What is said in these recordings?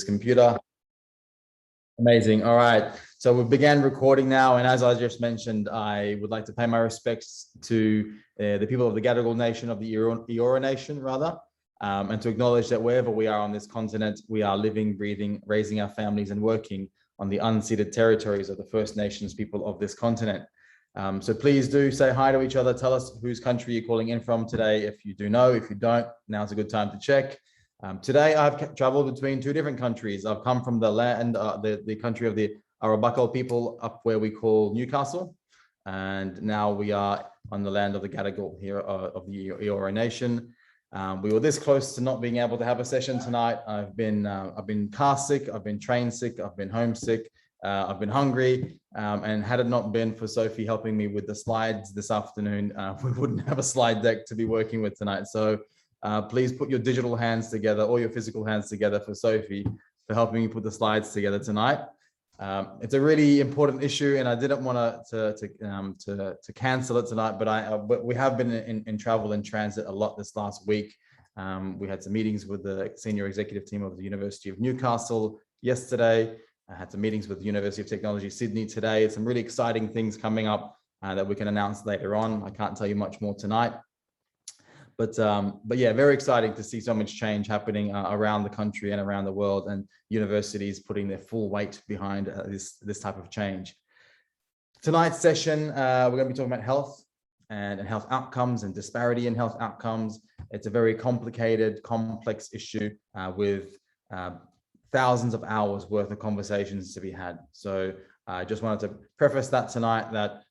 computer. Amazing. All right. So we began recording now. And as I just mentioned, I would like to pay my respects to the people of the Gadigal Nation, of the Eora Nation, rather, and to acknowledge that wherever we are on this continent, we are living, breathing, raising our families and working on the unceded territories of the First Nations people of this continent. So please do say hi to each other. Tell us whose country you're calling in from today. If you do know, if you don't, now's a good time to check. Today, I've traveled between two different countries. I've come from the land, the country of the Arabakal people up where we call Newcastle. And now we are on the land of the Gadigal here of the Eora Nation. We were this close to not being able to have a session tonight. I've been car sick, I've been train sick, I've been homesick, I've been hungry. And had it not been for Sophie helping me with the slides this afternoon, we wouldn't have a slide deck to be working with tonight. So please put your digital hands together or your physical hands together for Sophie for helping me put the slides together tonight. It's a really important issue, and I didn't want to cancel it tonight, but we have been in travel and transit a lot this last week. We had some meetings with the senior executive team of the University of Newcastle yesterday. I had some meetings with the University of Technology Sydney today. Some really exciting things coming up that we can announce later on. I can't tell you much more tonight. But yeah, very exciting to see so much change happening around the country and around the world, and universities putting their full weight behind this type of change. Tonight's session, we're going to be talking about health and health outcomes and disparity in health outcomes. It's a very complicated, complex issue with thousands of hours worth of conversations to be had. So I just wanted to preface that tonight, that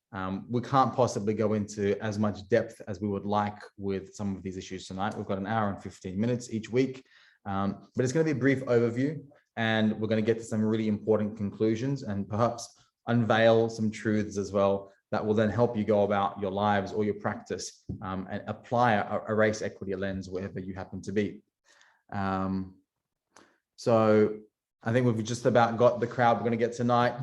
we can't possibly go into as much depth as we would like with some of these issues tonight. We've got an hour and 15 minutes each week, but it's going to be a brief overview, and we're going to get to some really important conclusions and perhaps unveil some truths as well that will then help you go about your lives or your practice and apply a race equity lens wherever you happen to be. So I think we've just about got the crowd we're going to get tonight.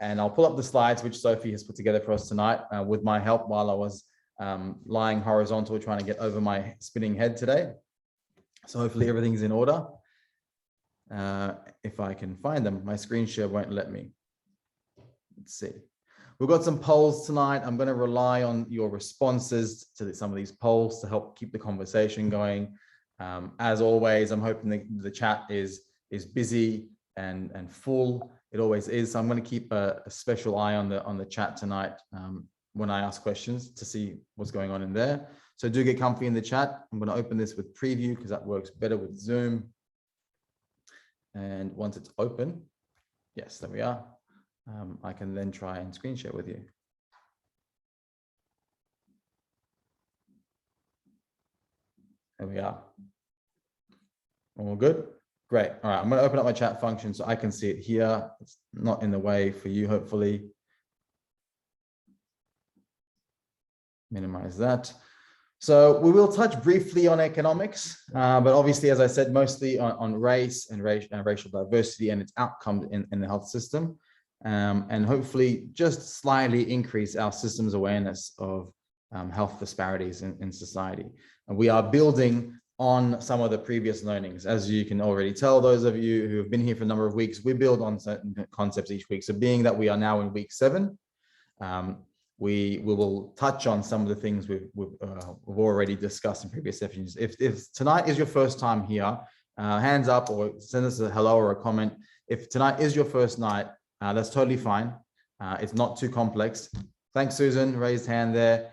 And I'll pull up the slides, which Sophie has put together for us tonight with my help while I was lying horizontal trying to get over my spinning head today. So hopefully everything's in order. If I can find them, my screen share won't let me. Let's see. We've got some polls tonight. I'm going to rely on your responses to some of these polls to help keep the conversation going. As always, I'm hoping the chat is busy and full. It always is. So I'm going to keep a special eye on the chat tonight when I ask questions to see what's going on in there. So do get comfy in the chat. I'm going to open this with preview because that works better with Zoom. And once it's open, yes, there we are. I can then try and screen share with you. There we are. All good? Great. All right, I'm going to open up my chat function so I can see it here. It's not in the way for you, hopefully. Minimize that. So we will touch briefly on economics, but obviously, as I said, mostly on race and racial diversity and its outcomes in the health system, and hopefully just slightly increase our system's awareness of health disparities in society. And we are building on some of the previous learnings. As you can already tell, those of you who have been here for a number of weeks, we build on certain concepts each week. So being that we are now in week 7, we will touch on some of the things we've already discussed in previous sessions. If tonight is your first time here, hands up or send us a hello or a comment. If tonight is your first night, that's totally fine. It's not too complex. Thanks, Susan, raised hand there.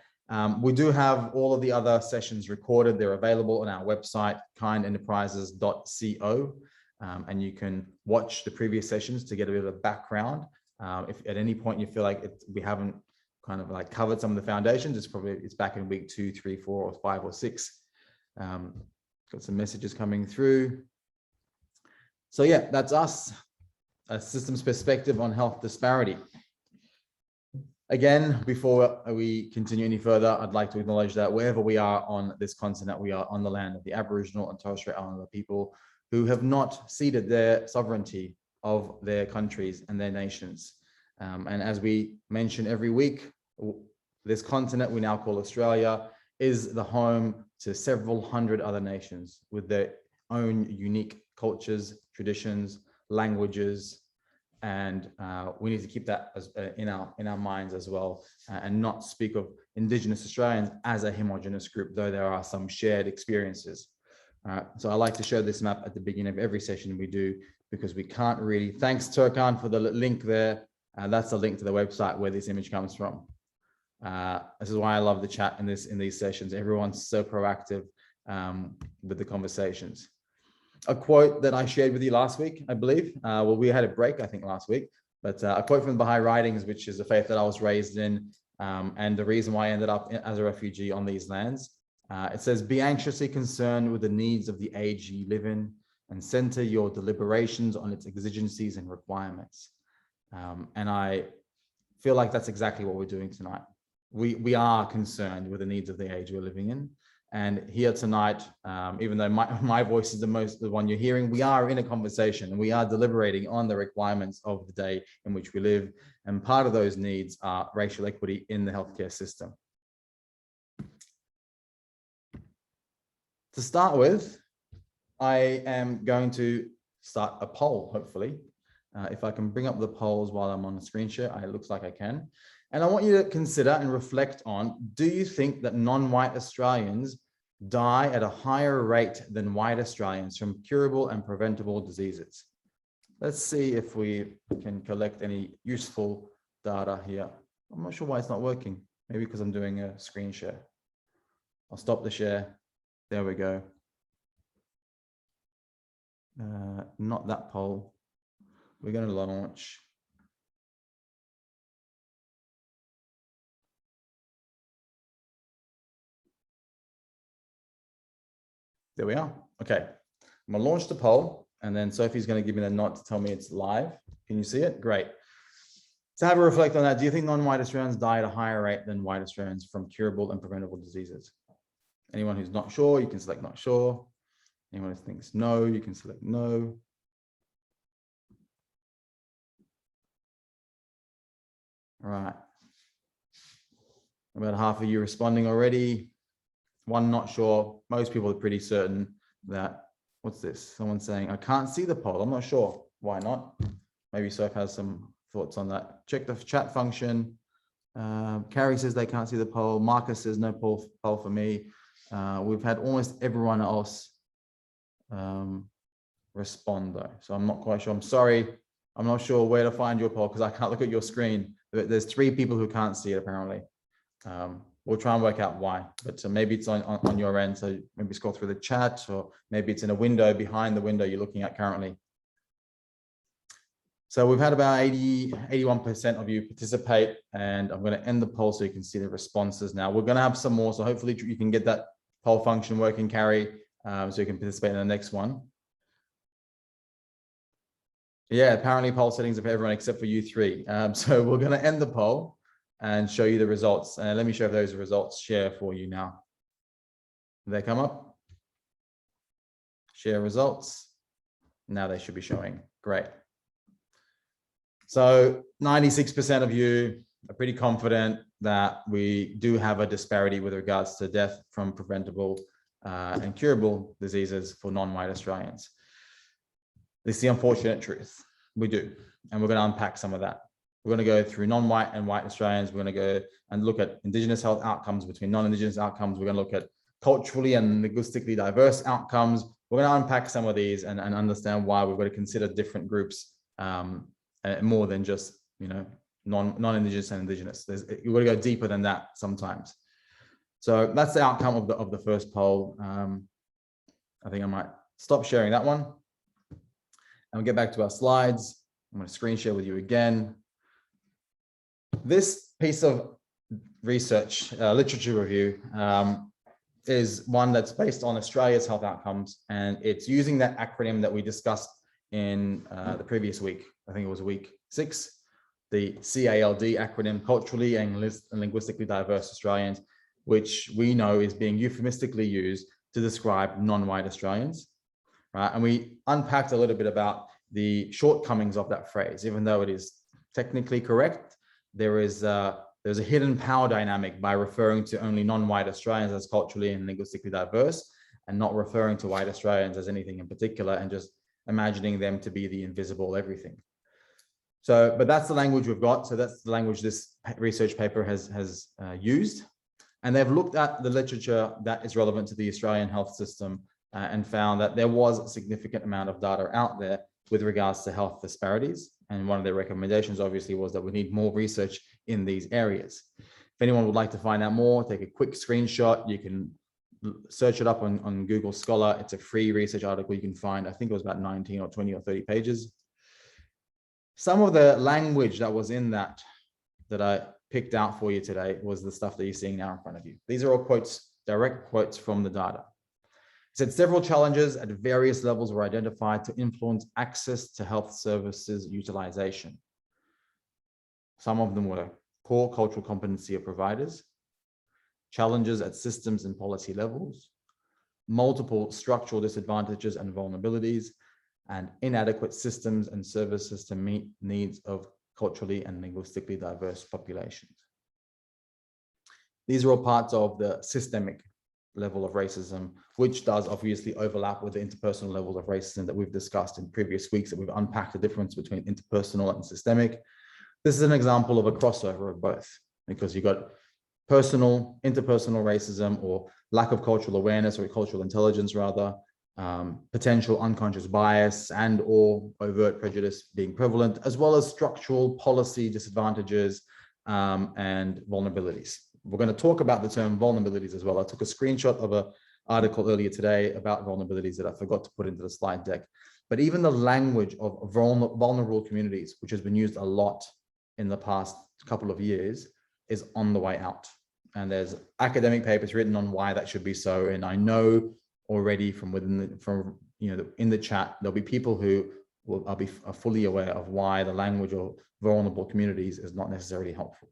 We do have all of the other sessions recorded. They're available on our website, kindenterprises.co, and you can watch the previous sessions to get a bit of background. If at any point you feel like we haven't kind of like covered some of the foundations, it's back in week 2, 3, 4, or 5 or 6. Got some messages coming through. So yeah, that's us, a systems perspective on health disparity. Again, before we continue any further, I'd like to acknowledge that wherever we are on this continent, we are on the land of the Aboriginal and Torres Strait Islander people who have not ceded their sovereignty of their countries and their nations. And as we mention every week, this continent we now call Australia is the home to several hundred other nations with their own unique cultures, traditions, languages, and we need to keep that as, in our minds as well, and not speak of Indigenous Australians as a homogenous group, though there are some shared experiences. So I like to show this map at the beginning of every session we do, because we can't really, thanks Turkan for the link there. That's the link to the website where this image comes from. This is why I love the chat in these sessions. Everyone's so proactive with the conversations. A quote that I shared with you last week, I believe. Well, we had a break, I think, last week, but a quote from the Baha'i writings, which is the faith that I was raised in, and the reason why I ended up as a refugee on these lands. It says, "Be anxiously concerned with the needs of the age you live in, and center your deliberations on its exigencies and requirements." And I feel like that's exactly what we're doing tonight. We are concerned with the needs of the age we're living in. And here tonight, even though my voice is the one you're hearing, we are in a conversation and we are deliberating on the requirements of the day in which we live. And part of those needs are racial equity in the healthcare system. To start with, I am going to start a poll, hopefully. If I can bring up the polls while I'm on the screen share, it looks like I can. And I want you to consider and reflect on, do you think that non-white Australians die at a higher rate than white Australians from curable and preventable diseases? Let's see if we can collect any useful data here. I'm not sure why it's not working. Maybe because I'm doing a screen share. I'll stop the share. There we go. Not that poll. We're going to launch. There we are. Okay. I'm going to launch the poll, and then Sophie's going to give me the nod to tell me it's live. Can you see it? Great. So have a reflect on that. Do you think non-white Australians die at a higher rate than white Australians from curable and preventable diseases? Anyone who's not sure, you can select not sure. Anyone who thinks no, you can select no. All right. About half of you responding already. One not sure. Most people are pretty certain that, what's this? Someone saying, I can't see the poll. I'm not sure. Why not? Maybe Soph has some thoughts on that. Check the chat function. Carrie says they can't see the poll. Marcus says no poll for me. We've had almost everyone else respond though. So I'm not quite sure. I'm sorry. I'm not sure where to find your poll because I can't look at your screen. There's 3 people who can't see it apparently. We'll try and work out why, but maybe it's on your end. So maybe scroll through the chat, or maybe it's in a window behind the window you're looking at currently. So we've had about 81% of you participate, and I'm going to end the poll so you can see the responses now. We're going to have some more, so hopefully you can get that poll function working, Carrie, so you can participate in the next one. Yeah, apparently poll settings are for everyone except for you 3. So we're going to end the poll and show you the results. Let me show those results share for you now. They come up. Share results. Now they should be showing. Great. So 96% of you are pretty confident that we do have a disparity with regards to death from preventable and curable diseases for non-white Australians. This is the unfortunate truth. We do. And we're going to unpack some of that. We're going to go through non-white and white Australians. We're going to go and look at Indigenous health outcomes between non-Indigenous outcomes. We're going to look at culturally and linguistically diverse outcomes. We're going to unpack some of these and understand why we've got to consider different groups more than just, you know, non-Indigenous and Indigenous. You've got to go deeper than that sometimes. So that's the outcome of the first poll. I think I might stop sharing that one. And we'll get back to our slides. I'm going to screen share with you again. This piece of research, literature review, is one that's based on Australia's health outcomes, and it's using that acronym that we discussed in the previous week. I think it was week 6, the CALD acronym, culturally and linguistically diverse Australians, which we know is being euphemistically used to describe non-white Australians, right? And we unpacked a little bit about the shortcomings of that phrase. Even though it is technically correct, there's a hidden power dynamic by referring to only non-white Australians as culturally and linguistically diverse, and not referring to white Australians as anything in particular, and just imagining them to be the invisible everything. So, but that's the language we've got. So that's the language this research paper has used. And they've looked at the literature that is relevant to the Australian health system and found that there was a significant amount of data out there with regards to health disparities. And one of their recommendations obviously was that we need more research in these areas. If anyone would like to find out more, take a quick screenshot. You can search it up on Google Scholar. It's a free research article you can find. I think it was about 19 or 20 or 30 pages. Some of the language that was in that I picked out for you today was the stuff that you're seeing now in front of you. These are all quotes, direct quotes from the data. It said several challenges at various levels were identified to influence access to health services utilization. Some of them were poor cultural competency of providers, challenges at systems and policy levels, multiple structural disadvantages and vulnerabilities, and inadequate systems and services to meet needs of culturally and linguistically diverse populations. These are all parts of the systemic level of racism, which does obviously overlap with the interpersonal levels of racism that we've discussed in previous weeks, that we've unpacked the difference between interpersonal and systemic. This is an example of a crossover of both, because you've got personal, interpersonal racism or lack of cultural awareness or cultural intelligence rather, potential unconscious bias and or overt prejudice being prevalent, as well as structural policy disadvantages and vulnerabilities. We're going to talk about the term vulnerabilities as well. I took a screenshot of an article earlier today about vulnerabilities that I forgot to put into the slide deck. But even the language of vulnerable communities, which has been used a lot in the past couple of years, is on the way out. And there's academic papers written on why that should be so. And I know already from within in the chat, there'll be people who are fully aware of why the language of vulnerable communities is not necessarily helpful.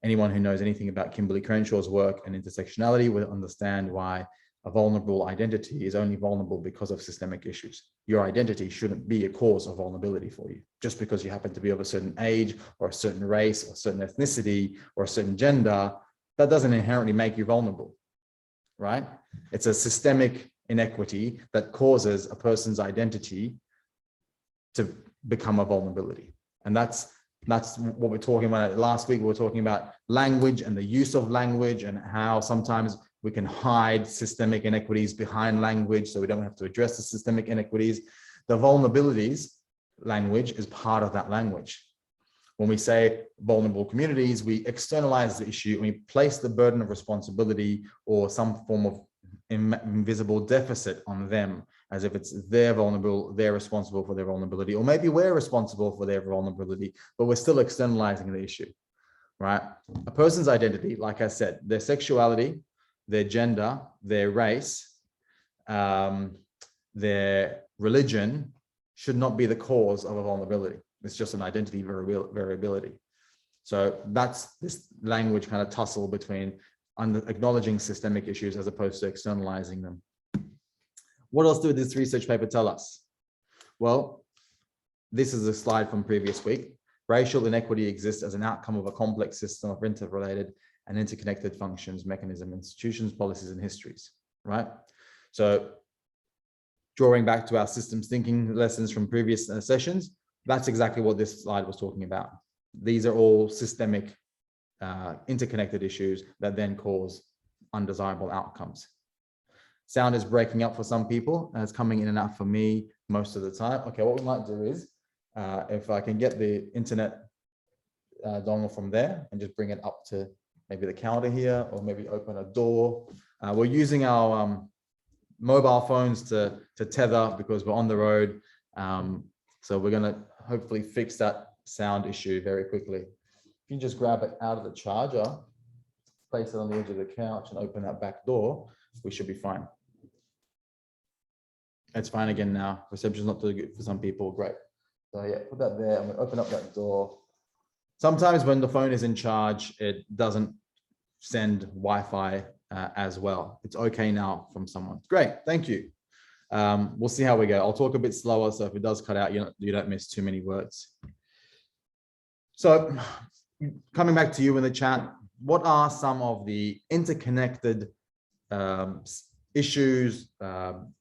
Anyone who knows anything about Kimberly Crenshaw's work and intersectionality will understand why a vulnerable identity is only vulnerable because of systemic issues. Your identity shouldn't be a cause of vulnerability for you. Just because you happen to be of a certain age or a certain race or a certain ethnicity or a certain gender, that doesn't inherently make you vulnerable, right? It's a systemic inequity that causes a person's identity to become a vulnerability. And that's what we're talking about. Last week, we were talking about language and the use of language and how sometimes we can hide systemic inequities behind language so we don't have to address the systemic inequities. The vulnerabilities language is part of that language. When we say vulnerable communities, we externalize the issue and we place the burden of responsibility or some form of invisible deficit on them, as if it's they're vulnerable, they're responsible for their vulnerability, or maybe we're responsible for their vulnerability, but we're still externalizing the issue, right? A person's identity, like I said, their sexuality, their gender, their race, their religion should not be the cause of a vulnerability. It's just an identity variability. So that's this language kind of tussle between acknowledging systemic issues as opposed to externalizing them. What else did this research paper tell us? Well, this is a slide from previous week. Racial inequity exists as an outcome of a complex system of interrelated and interconnected functions, mechanisms, institutions, policies, and histories, right? So drawing back to our systems thinking lessons from previous sessions, that's exactly what this slide was talking about. These are all systemic, interconnected issues that then cause undesirable outcomes. Sound is breaking up for some people, and it's coming in and out for me most of the time. Okay, what we might do is, if I can get the internet dongle from there and just bring it up to maybe the counter here, or maybe open a door. We're using our mobile phones to tether because we're on the road. So we're gonna hopefully fix that sound issue very quickly. If you just grab it out of the charger, place it on the edge of the couch and open that back door, we should be fine. It's fine again now. Reception's not too good for some people, great. So yeah, put that there and we open up that door. Sometimes when the phone is in charge, it doesn't send Wi-Fi as well. It's okay now from someone. Great, thank you. We'll see how we go. I'll talk a bit slower, so if it does cut out, you don't miss too many words. So coming back to you in the chat, what are some of the interconnected issues,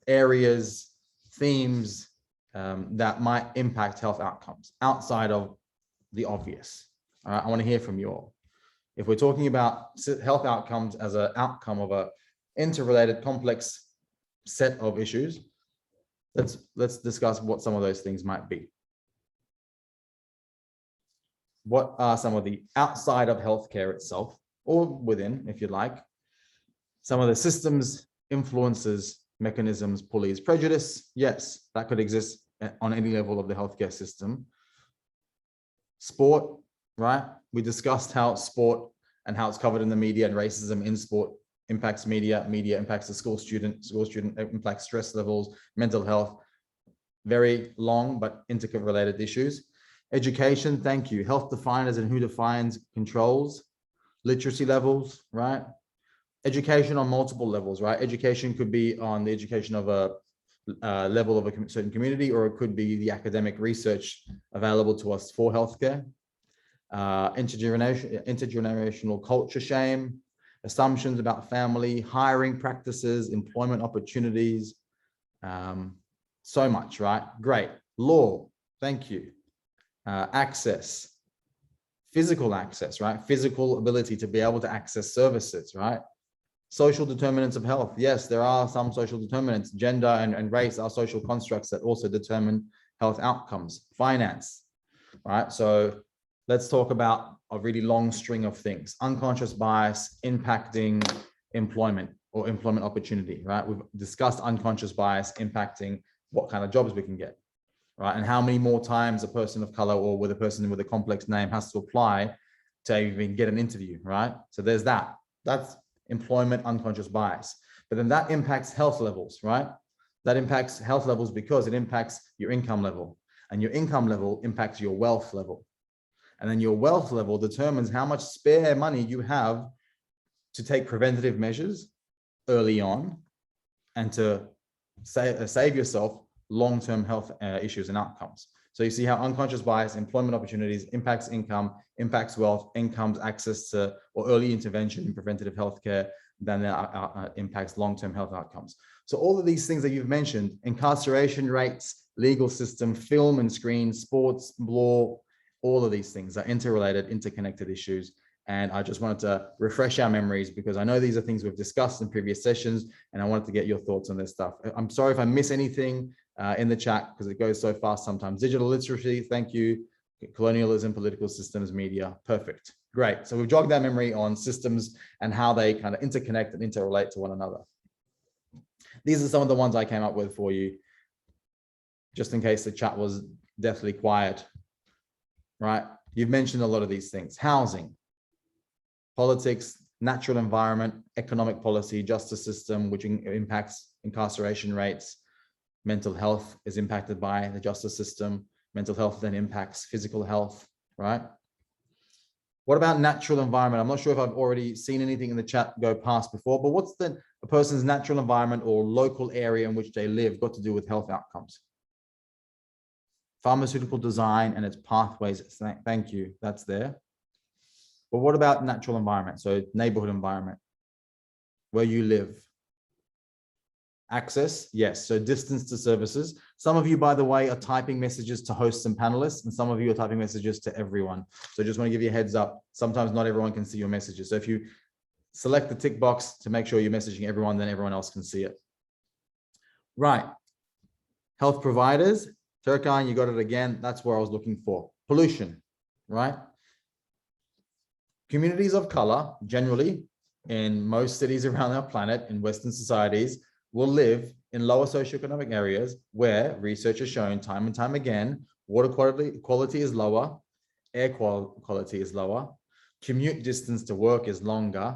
areas, themes that might impact health outcomes outside of the obvious. All right, I want to hear from you all. If we're talking about health outcomes as an outcome of a interrelated, complex set of issues, let's discuss what some of those things might be. What are some of the outside of healthcare itself, or within, if you like, some of the systems, influences, mechanisms, pulleys, prejudice? Yes, that could exist on any level of the healthcare system. Sport, right? We discussed how sport and how it's covered in the media, and racism in sport impacts media, media impacts the school student impacts stress levels, mental health. Very long but interrelated issues. Education, thank you. Health definers and who defines controls, literacy levels, right? Education on multiple levels, right? Education could be on the education of a level of a certain community, or it could be the academic research available to us for healthcare. Intergenerational culture shame, assumptions about family, hiring practices, employment opportunities, so much, right? Great. Law, thank you. Access, physical access, right? Physical ability to be able to access services, right? Social determinants of health. Yes, there are some social determinants. Gender and race are social constructs that also determine health outcomes. Finance, right? So let's talk about a really long string of things. Unconscious bias impacting employment or employment opportunity, right? We've discussed unconscious bias impacting what kind of jobs we can get, right? And how many more times a person of color or with a person with a complex name has to apply to even get an interview, right? So there's that. That's employment unconscious bias. But then that impacts health levels, right? That impacts health levels because it impacts your income level, and your income level impacts your wealth level. And then your wealth level determines how much spare money you have to take preventative measures early on and to save yourself long-term health issues and outcomes. So you see how unconscious bias, employment opportunities impacts income, impacts wealth, incomes access to or early intervention in preventative healthcare, then impacts long-term health outcomes. So all of these things that you've mentioned, incarceration rates, legal system, film and screen, sports, law, all of these things are interrelated, interconnected issues. And I just wanted to refresh our memories because I know these are things we've discussed in previous sessions, and I wanted to get your thoughts on this stuff. I'm sorry if I miss anything in the chat because it goes so fast sometimes. Digital literacy, thank you. Colonialism, political systems, media, perfect. Great. So we've jogged that memory on systems and how they kind of interconnect and interrelate to one another. These are some of the ones I came up with for you, just in case the chat was deathly quiet, right? You've mentioned a lot of these things. Housing, politics, natural environment, economic policy, justice system, which impacts incarceration rates. Mental health is impacted by the justice system. Mental health then impacts physical health, right? What about natural environment? I'm not sure if I've already seen anything in the chat go past before, but what's a person's natural environment or local area in which they live got to do with health outcomes? Pharmaceutical design and its pathways. Thank you. That's there. But what about natural environment? So neighborhood environment, where you live. Access, yes. So distance to services. Some of you, by the way, are typing messages to hosts and panelists, and some of you are typing messages to everyone. So I just want to give you a heads up. Sometimes not everyone can see your messages. So if you select the tick box to make sure you're messaging everyone, then everyone else can see it. Right. Health providers. Turkan, you got it again. That's where I was looking for. Pollution, right? Communities of color, generally, in most cities around our planet, in Western societies, will live in lower socioeconomic areas where research has shown time and time again, water quality is lower, air quality is lower, commute distance to work is longer,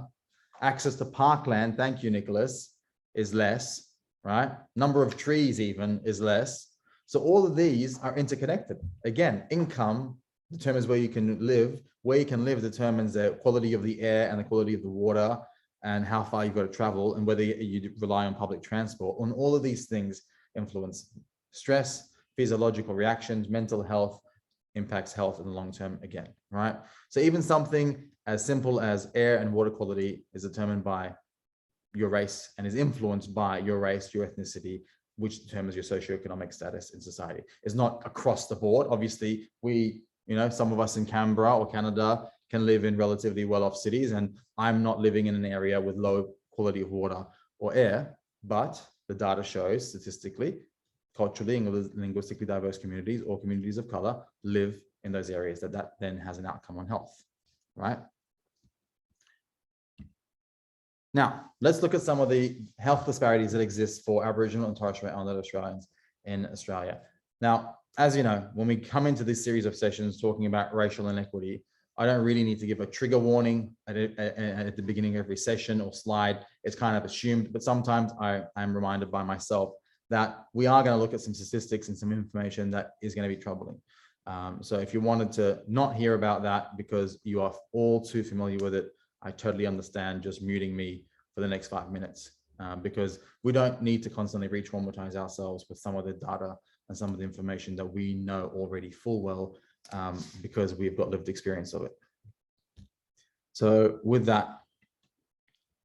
access to parkland, thank you, Nicholas, is less, right? Number of trees even is less. So all of these are interconnected. Again, income determines where you can live. Where you can live determines the quality of the air and the quality of the water and how far you've got to travel and whether you rely on public transport. And all of these things influence stress, physiological reactions, mental health, impacts health in the long term again, right? So even something as simple as air and water quality is determined by your race and is influenced by your race, your ethnicity, which determines your socioeconomic status in society. It's not across the board. Obviously, some of us in Canberra or Canada can live in relatively well-off cities, and I'm not living in an area with low quality of water or air, but the data shows statistically, culturally and linguistically diverse communities or communities of color live in those areas that then has an outcome on health, right? Now, let's look at some of the health disparities that exist for Aboriginal and Torres Strait Islander Australians in Australia. Now, as you know, when we come into this series of sessions talking about racial inequity, I don't really need to give a trigger warning at the beginning of every session or slide. It's kind of assumed, but sometimes I'm reminded by myself that we are going to look at some statistics and some information that is going to be troubling. So if you wanted to not hear about that because you are all too familiar with it, I totally understand just muting me for the next 5 minutes, because we don't need to constantly re-traumatize ourselves with some of the data and some of the information that we know already full well, because we've got lived experience of it. So with that,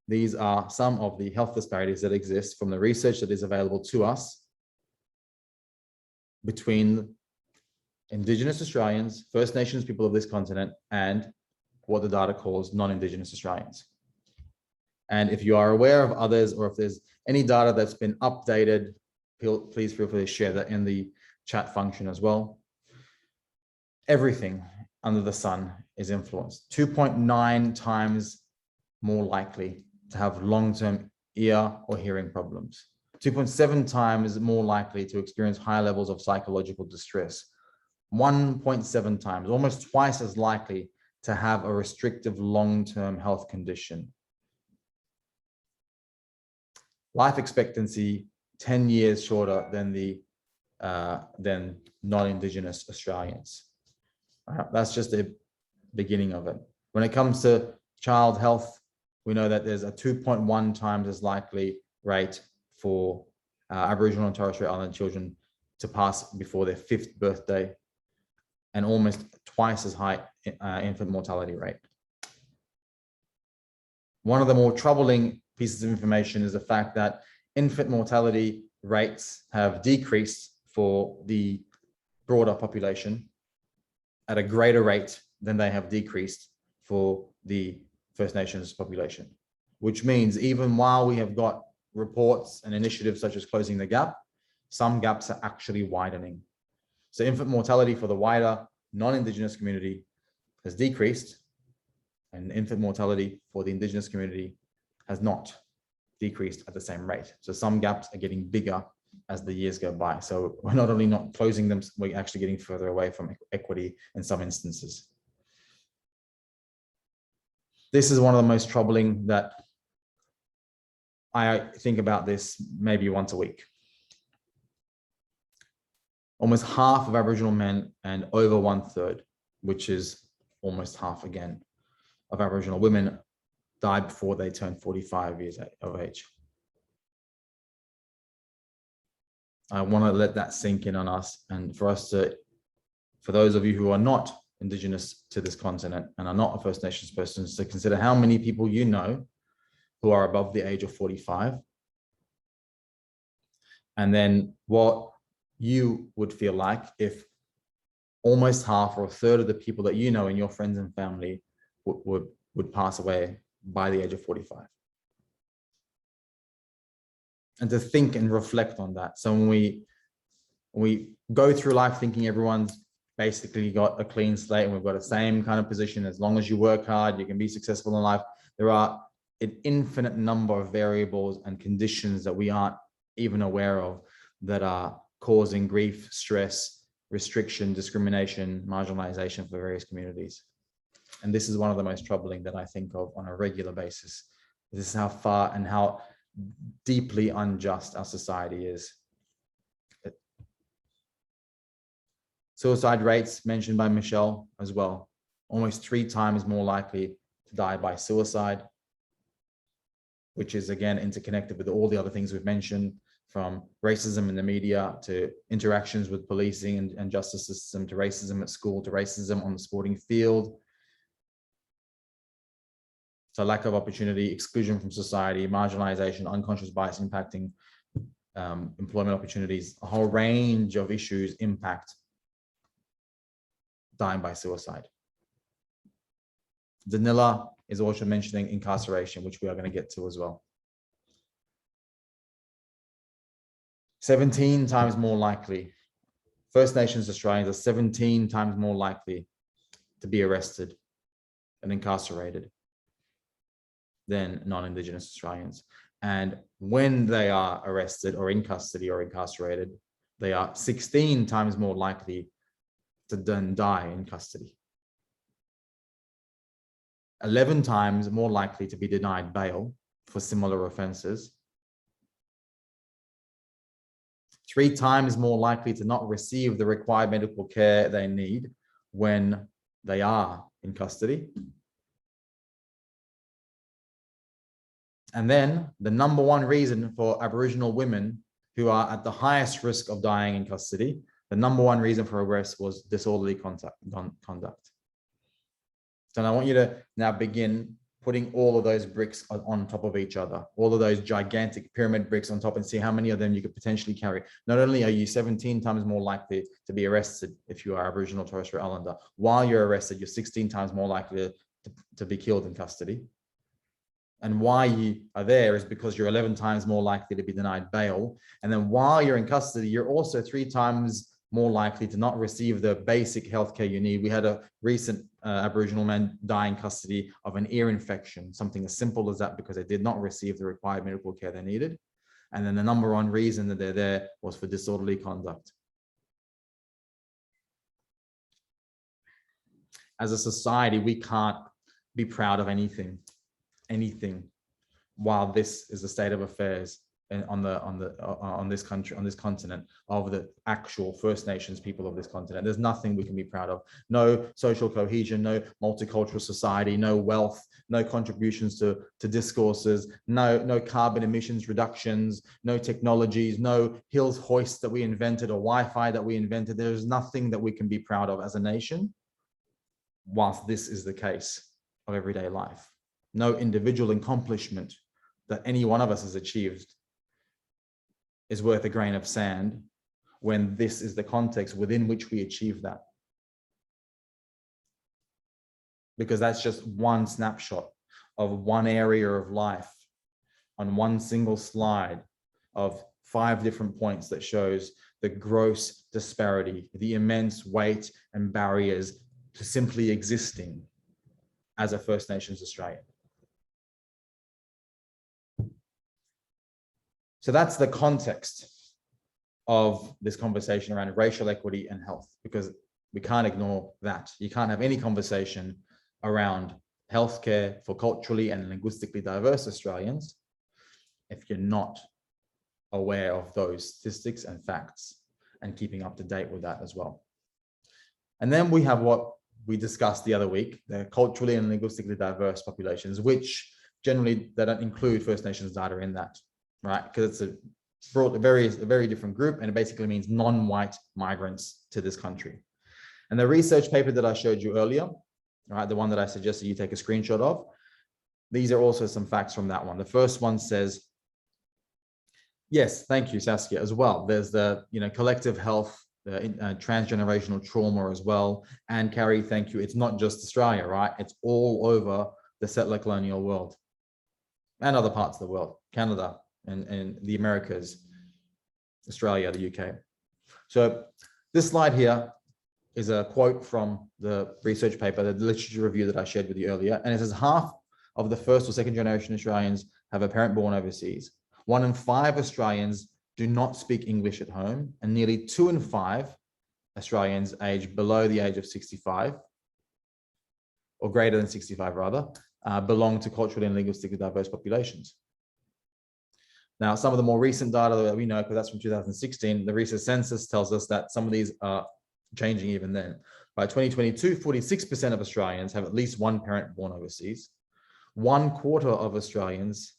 these are some of the health disparities that exist from the research that is available to us between Indigenous Australians, First Nations people of this continent, and what the data calls non-Indigenous Australians. And if you are aware of others, or if there's any data that's been updated, please feel free to share that in the chat function as well. Everything under the sun is influenced. 2.9 times more likely to have long-term ear or hearing problems. 2.7 times more likely to experience high levels of psychological distress. 1.7 times, almost twice as likely to have a restrictive long-term health condition. Life expectancy 10 years shorter than non-Indigenous Australians. That's just the beginning of it. When it comes to child health, we know that there's a 2.1 times as likely rate for Aboriginal and Torres Strait Islander children to pass before their 5th birthday, and almost twice as high infant mortality rate. One of the more troubling pieces of information is the fact that infant mortality rates have decreased for the broader population at a greater rate than they have decreased for the First Nations population, which means even while we have got reports and initiatives such as closing the gap, some gaps are actually widening. So infant mortality for the wider non-Indigenous community has decreased, and infant mortality for the Indigenous community has not decreased at the same rate. So some gaps are getting bigger as the years go by. So we're not only not closing them, we're actually getting further away from equity in some instances. This is one of the most troubling that I think about this maybe once a week. Almost half of Aboriginal men and over 1/3, which is almost half again, of Aboriginal women die before they turn 45 years of age. I want to let that sink in on us, and for those of you who are not Indigenous to this continent and are not a First Nations persons, to consider how many people you know who are above the age of 45, and then what you would feel like if almost half or a third of the people that you know and your friends and family would pass away by the age of 45. And to think and reflect on that. So when we go through life thinking everyone's basically got a clean slate and we've got the same kind of position, as long as you work hard, you can be successful in life, there are an infinite number of variables and conditions that we aren't even aware of that are causing grief, stress, restriction, discrimination, marginalization for various communities. And this is one of the most troubling that I think of on a regular basis. This is how far and how deeply unjust our society is. Suicide rates mentioned by Michelle as well, almost 3 times more likely to die by suicide, which is again interconnected with all the other things we've mentioned, from racism in the media to interactions with policing and justice system, to racism at school, to racism on the sporting field. So lack of opportunity, exclusion from society, marginalization, unconscious bias impacting employment opportunities, a whole range of issues impact dying by suicide. Danila is also mentioning incarceration, which we are going to get to as well. 17 times more likely. First Nations Australians are 17 times more likely to be arrested and incarcerated than non-Indigenous Australians. And when they are arrested or in custody or incarcerated, they are 16 times more likely to then die in custody. 11 times more likely to be denied bail for similar offences. 3 times more likely to not receive the required medical care they need when they are in custody. And then the number one reason for Aboriginal women who are at the highest risk of dying in custody, the number one reason for arrest was disorderly conduct. So I want you to now begin putting all of those bricks on top of each other, all of those gigantic pyramid bricks on top, and see how many of them you could potentially carry. Not only are you 17 times more likely to be arrested if you are Aboriginal or Torres Strait Islander, while you're arrested, you're 16 times more likely to be killed in custody. And why you are there is because you're 11 times more likely to be denied bail. And then while you're in custody, you're also 3 times more likely to not receive the basic healthcare you need. We had a recent Aboriginal man die in custody of an ear infection, something as simple as that, because they did not receive the required medical care they needed. And then the number one reason that they're there was for disorderly conduct. As a society, we can't be proud of anything while this is the state of affairs on this country, on this continent, of the actual First Nations people of this continent. There's nothing we can be proud of. No social cohesion, no multicultural society, no wealth, no contributions to discourses, no carbon emissions reductions, no technologies, no hills hoist that we invented or Wi-Fi that we invented. There's nothing that we can be proud of as a nation whilst this is the case of everyday life. No individual accomplishment that any one of us has achieved is worth a grain of sand when this is the context within which we achieve that. Because that's just one snapshot of one area of life on one single slide of 5 different points that shows the gross disparity, the immense weight and barriers to simply existing as a First Nations Australian. So that's the context of this conversation around racial equity and health, because we can't ignore that. You can't have any conversation around healthcare for culturally and linguistically diverse Australians if you're not aware of those statistics and facts and keeping up to date with that as well. And then we have what we discussed the other week, the culturally and linguistically diverse populations, which generally they don't include First Nations data in that, right? Because it's a very different group, and it basically means non-white migrants to this country. And the research paper that I showed you earlier, right, the one that I suggested you take a screenshot of, these are also some facts from that one. The first one says, yes, thank you, Saskia, as well. There's the collective health, transgenerational trauma as well. And Carrie, thank you. It's not just Australia, right? It's all over the settler colonial world and other parts of the world, Canada and the Americas, Australia, the UK. So this slide here is a quote from the research paper, the literature review that I shared with you earlier. And it says half of the first or second generation Australians have a parent born overseas. 1 in 5 Australians do not speak English at home, and nearly 2 in 5 Australians aged below the age of 65, or greater than 65 rather, belong to culturally and linguistically diverse populations. Now, some of the more recent data that we know, because that's from 2016, the recent census tells us that some of these are changing even then. By 2022, 46% of Australians have at least one parent born overseas. 1/4 of Australians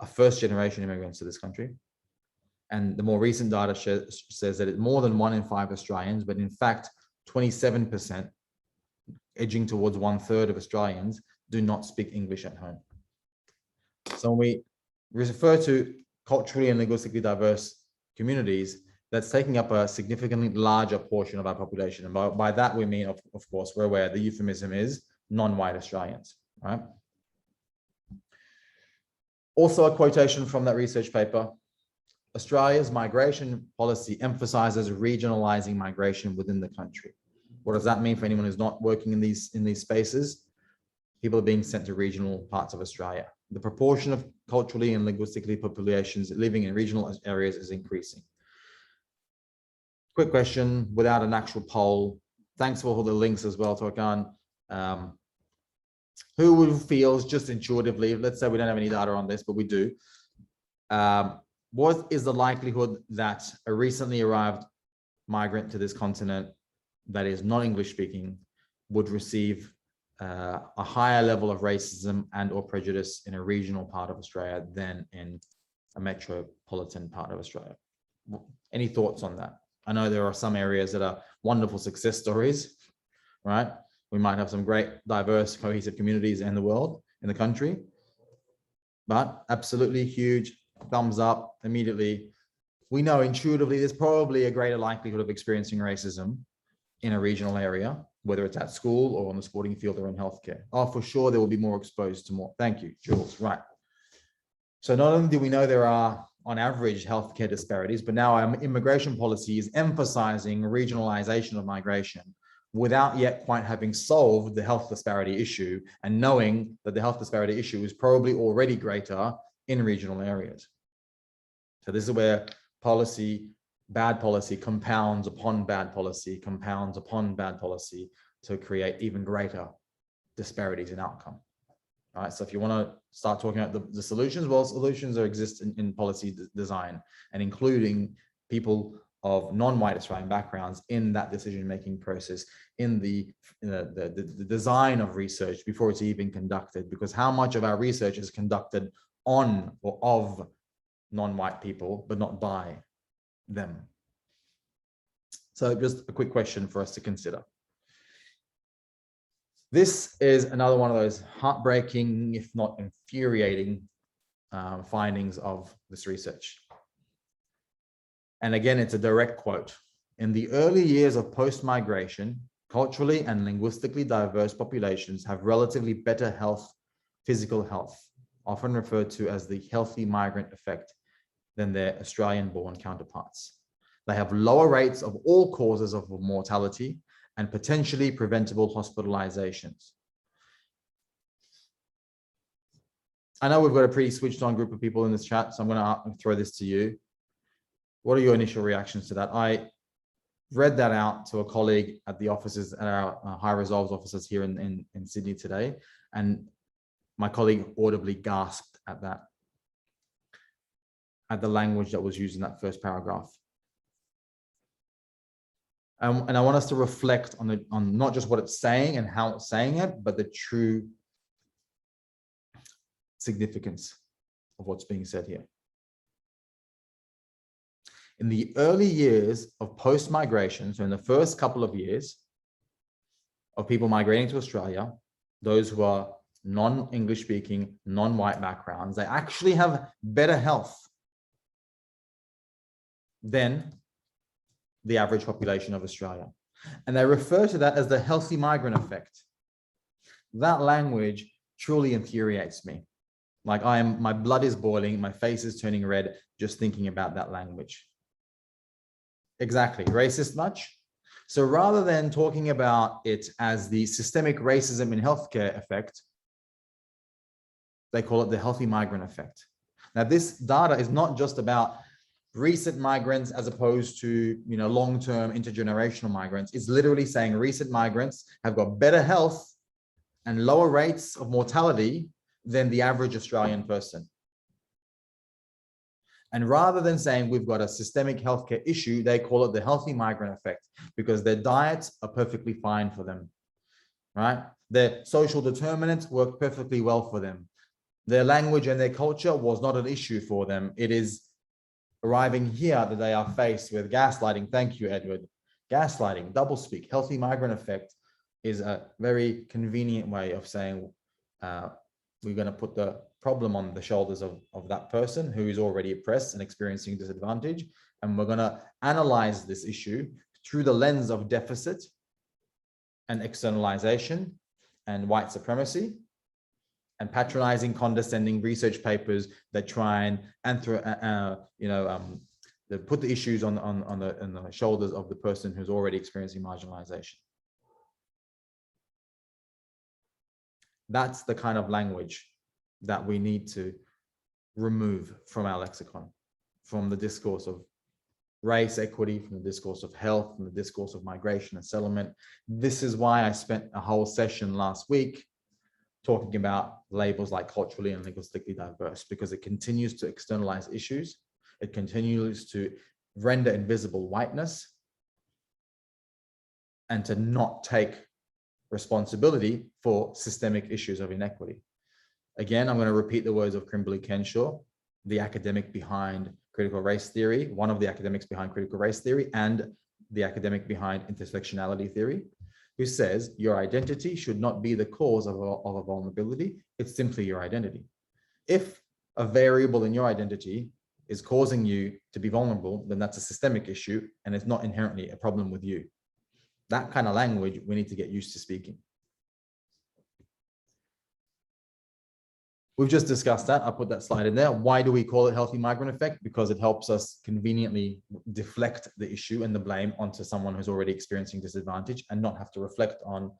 are first-generation immigrants to this country. And the more recent data says that it's more than 1 in 5 Australians, but in fact, 27%, edging towards 1/3 of Australians, do not speak English at home. So when we refer to culturally and linguistically diverse communities, that's taking up a significantly larger portion of our population. And by that, we mean, of course, we're aware the euphemism is non-white Australians, right? Also a quotation from that research paper: Australia's migration policy emphasizes regionalizing migration within the country. What does that mean for anyone who's not working in these spaces? People are being sent to regional parts of Australia. The proportion of culturally and linguistically populations living in regional areas is increasing. Quick question without an actual poll. Thanks for all the links as well, Torkan. Who feels just intuitively, let's say we don't have any data on this, but we do. What is the likelihood that a recently arrived migrant to this continent that is not English speaking would receive a higher level of racism and or prejudice in a regional part of Australia than in a metropolitan part of Australia? Any thoughts on that? I know there are some areas that are wonderful success stories, right? We might have some great, diverse, cohesive communities in the world, in the country, but absolutely huge thumbs up immediately. We know intuitively there's probably a greater likelihood of experiencing racism in a regional area, whether it's at school or on the sporting field or in healthcare. Oh, for sure, they will be more exposed to more. Thank you, Jules. Right. So not only do we know there are, on average, healthcare disparities, but now our immigration policy is emphasizing regionalization of migration without yet quite having solved the health disparity issue and knowing that the health disparity issue is probably already greater in regional areas. So this is where policy, bad policy compounds upon bad policy, compounds upon bad policy to create even greater disparities in outcome. All right, so if you want to start talking about the solutions, well, solutions exist in policy design and including people of non-white Australian backgrounds in that decision-making process, in the design of research before it's even conducted, because how much of our research is conducted on or of non-white people, but not by them. So just a quick question for us to consider. This is another one of those heartbreaking, if not infuriating, findings of this research. And again, it's a direct quote. In the early years of post-migration, culturally and linguistically diverse populations have relatively better health, physical health, often referred to as the healthy migrant effect, than their Australian-born counterparts. They have lower rates of all causes of mortality and potentially preventable hospitalizations. I know we've got a pretty switched on group of people in this chat, so I'm going to throw this to you. What are your initial reactions to that? I read that out to a colleague at the offices, at our high resolves offices here in Sydney today, and my colleague audibly gasped at that, at the language that was used in that first paragraph. And I want us to reflect on not just what it's saying and how it's saying it, but the true significance of what's being said here. In the early years of post-migration, so in the first couple of years of people migrating to Australia, those who are non-English speaking, non-white backgrounds, they actually have better health than the average population of Australia. And they refer to that as the healthy migrant effect. That language truly infuriates me. Like my blood is boiling, my face is turning red just thinking about that language. Exactly, racist much? So rather than talking about it as the systemic racism in healthcare effect, they call it the healthy migrant effect. Now, this data is not just about recent migrants as opposed to, long-term intergenerational migrants. It's literally saying recent migrants have got better health and lower rates of mortality than the average Australian person. And rather than saying we've got a systemic healthcare issue, they call it the healthy migrant effect because their diets are perfectly fine for them, right? Their social determinants work perfectly well for them. Their language and their culture was not an issue for them. It is arriving here that they are faced with gaslighting. Thank you, Edward. Gaslighting, doublespeak, healthy migrant effect is a very convenient way of saying we're going to put the problem on the shoulders of that person who is already oppressed and experiencing disadvantage. And we're going to analyze this issue through the lens of deficit and externalization and white supremacy and patronizing, condescending research papers that try and put the issues on the shoulders of the person who's already experiencing marginalization. That's the kind of language that we need to remove from our lexicon, from the discourse of race, equity, from the discourse of health, from the discourse of migration and settlement. This is why I spent a whole session last week talking about labels like culturally and linguistically diverse, because it continues to externalize issues. It continues to render invisible whiteness and to not take responsibility for systemic issues of inequity. Again, I'm going to repeat the words of Kimberly Kenshaw, the academic behind critical race theory, one of the academics behind critical race theory, and the academic behind intersectionality theory, who says your identity should not be the cause of a vulnerability. It's simply your identity. If a variable in your identity is causing you to be vulnerable, then that's a systemic issue and it's not inherently a problem with you. That kind of language we need to get used to speaking. We've just discussed that. I'll put that slide in there. Why do we call it healthy migrant effect? Because it helps us conveniently deflect the issue and the blame onto someone who's already experiencing disadvantage and not have to reflect on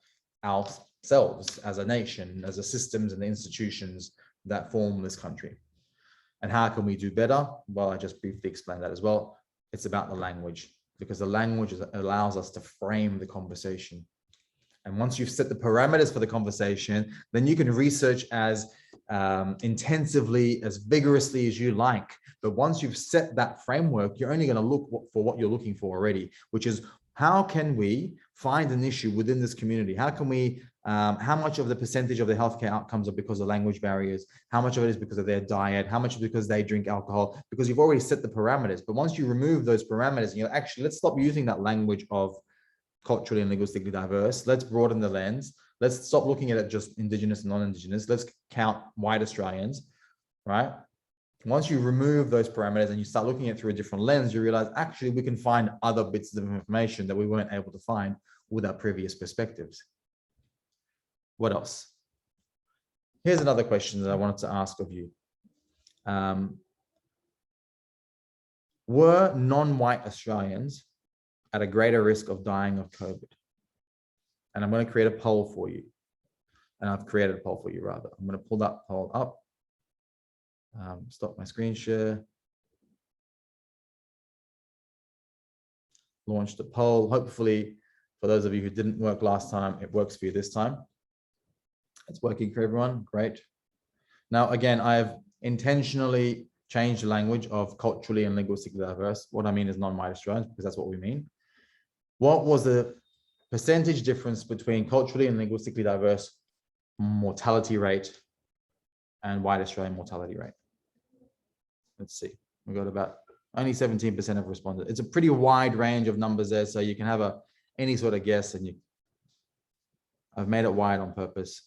ourselves as a nation, as the systems and the institutions that form this country. And how can we do better? Well, I just briefly explained that as well. It's about the language, because the language allows us to frame the conversation. And once you've set the parameters for the conversation, then you can research as intensively, as vigorously as you like. But once you've set that framework, you're only going to look for what you're looking for already, which is how can we find an issue within this community? How can we, how much of the percentage of the healthcare outcomes are because of language barriers? How much of it is because of their diet? How much is because they drink alcohol? Because you've already set the parameters. But once you remove those parameters, and you're actually, let's stop using that language of culturally and linguistically diverse. Let's broaden the lens. Let's stop looking at it just Indigenous and non-Indigenous. Let's count white Australians, right? Once you remove those parameters and you start looking at it through a different lens, you realize actually we can find other bits of information that we weren't able to find with our previous perspectives. What else? Here's another question that I wanted to ask of you. Were non-white Australians at a greater risk of dying of COVID? And I'm going to create a poll for you. And I've created a poll for you rather. I'm going to pull that poll up. Stop my screen share. Launch the poll. Hopefully, for those of you who didn't work last time, it works for you this time. It's working for everyone. Great. Now, again, I've intentionally changed the language of culturally and linguistically diverse. What I mean is non-white Australians, because that's what we mean. What was the percentage difference between culturally and linguistically diverse mortality rate and white Australian mortality rate? Let's see. We got about only 17% have responded. It's a pretty wide range of numbers there, so you can have any sort of guess, and I've made it wide on purpose.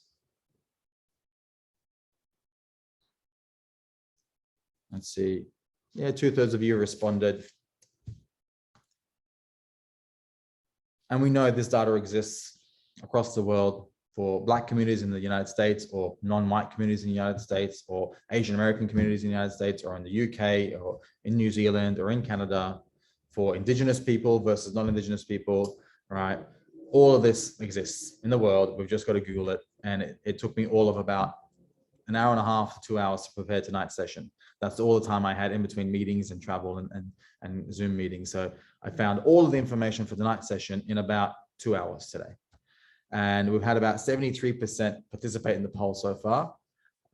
Let's see. Yeah, 2/3 of you responded. And we know this data exists across the world for Black communities in the United States, or non-white communities in the United States, or Asian American communities in the United States, or in the UK, or in New Zealand, or in Canada, for Indigenous people versus non-Indigenous people, right? All of this exists in the world. We've just got to Google it. And it took me all of about an hour and a half to 2 hours to prepare tonight's session. That's all the time I had in between meetings and travel and Zoom meetings. So I found all of the information for tonight's session in about 2 hours today. And we've had about 73% participate in the poll so far.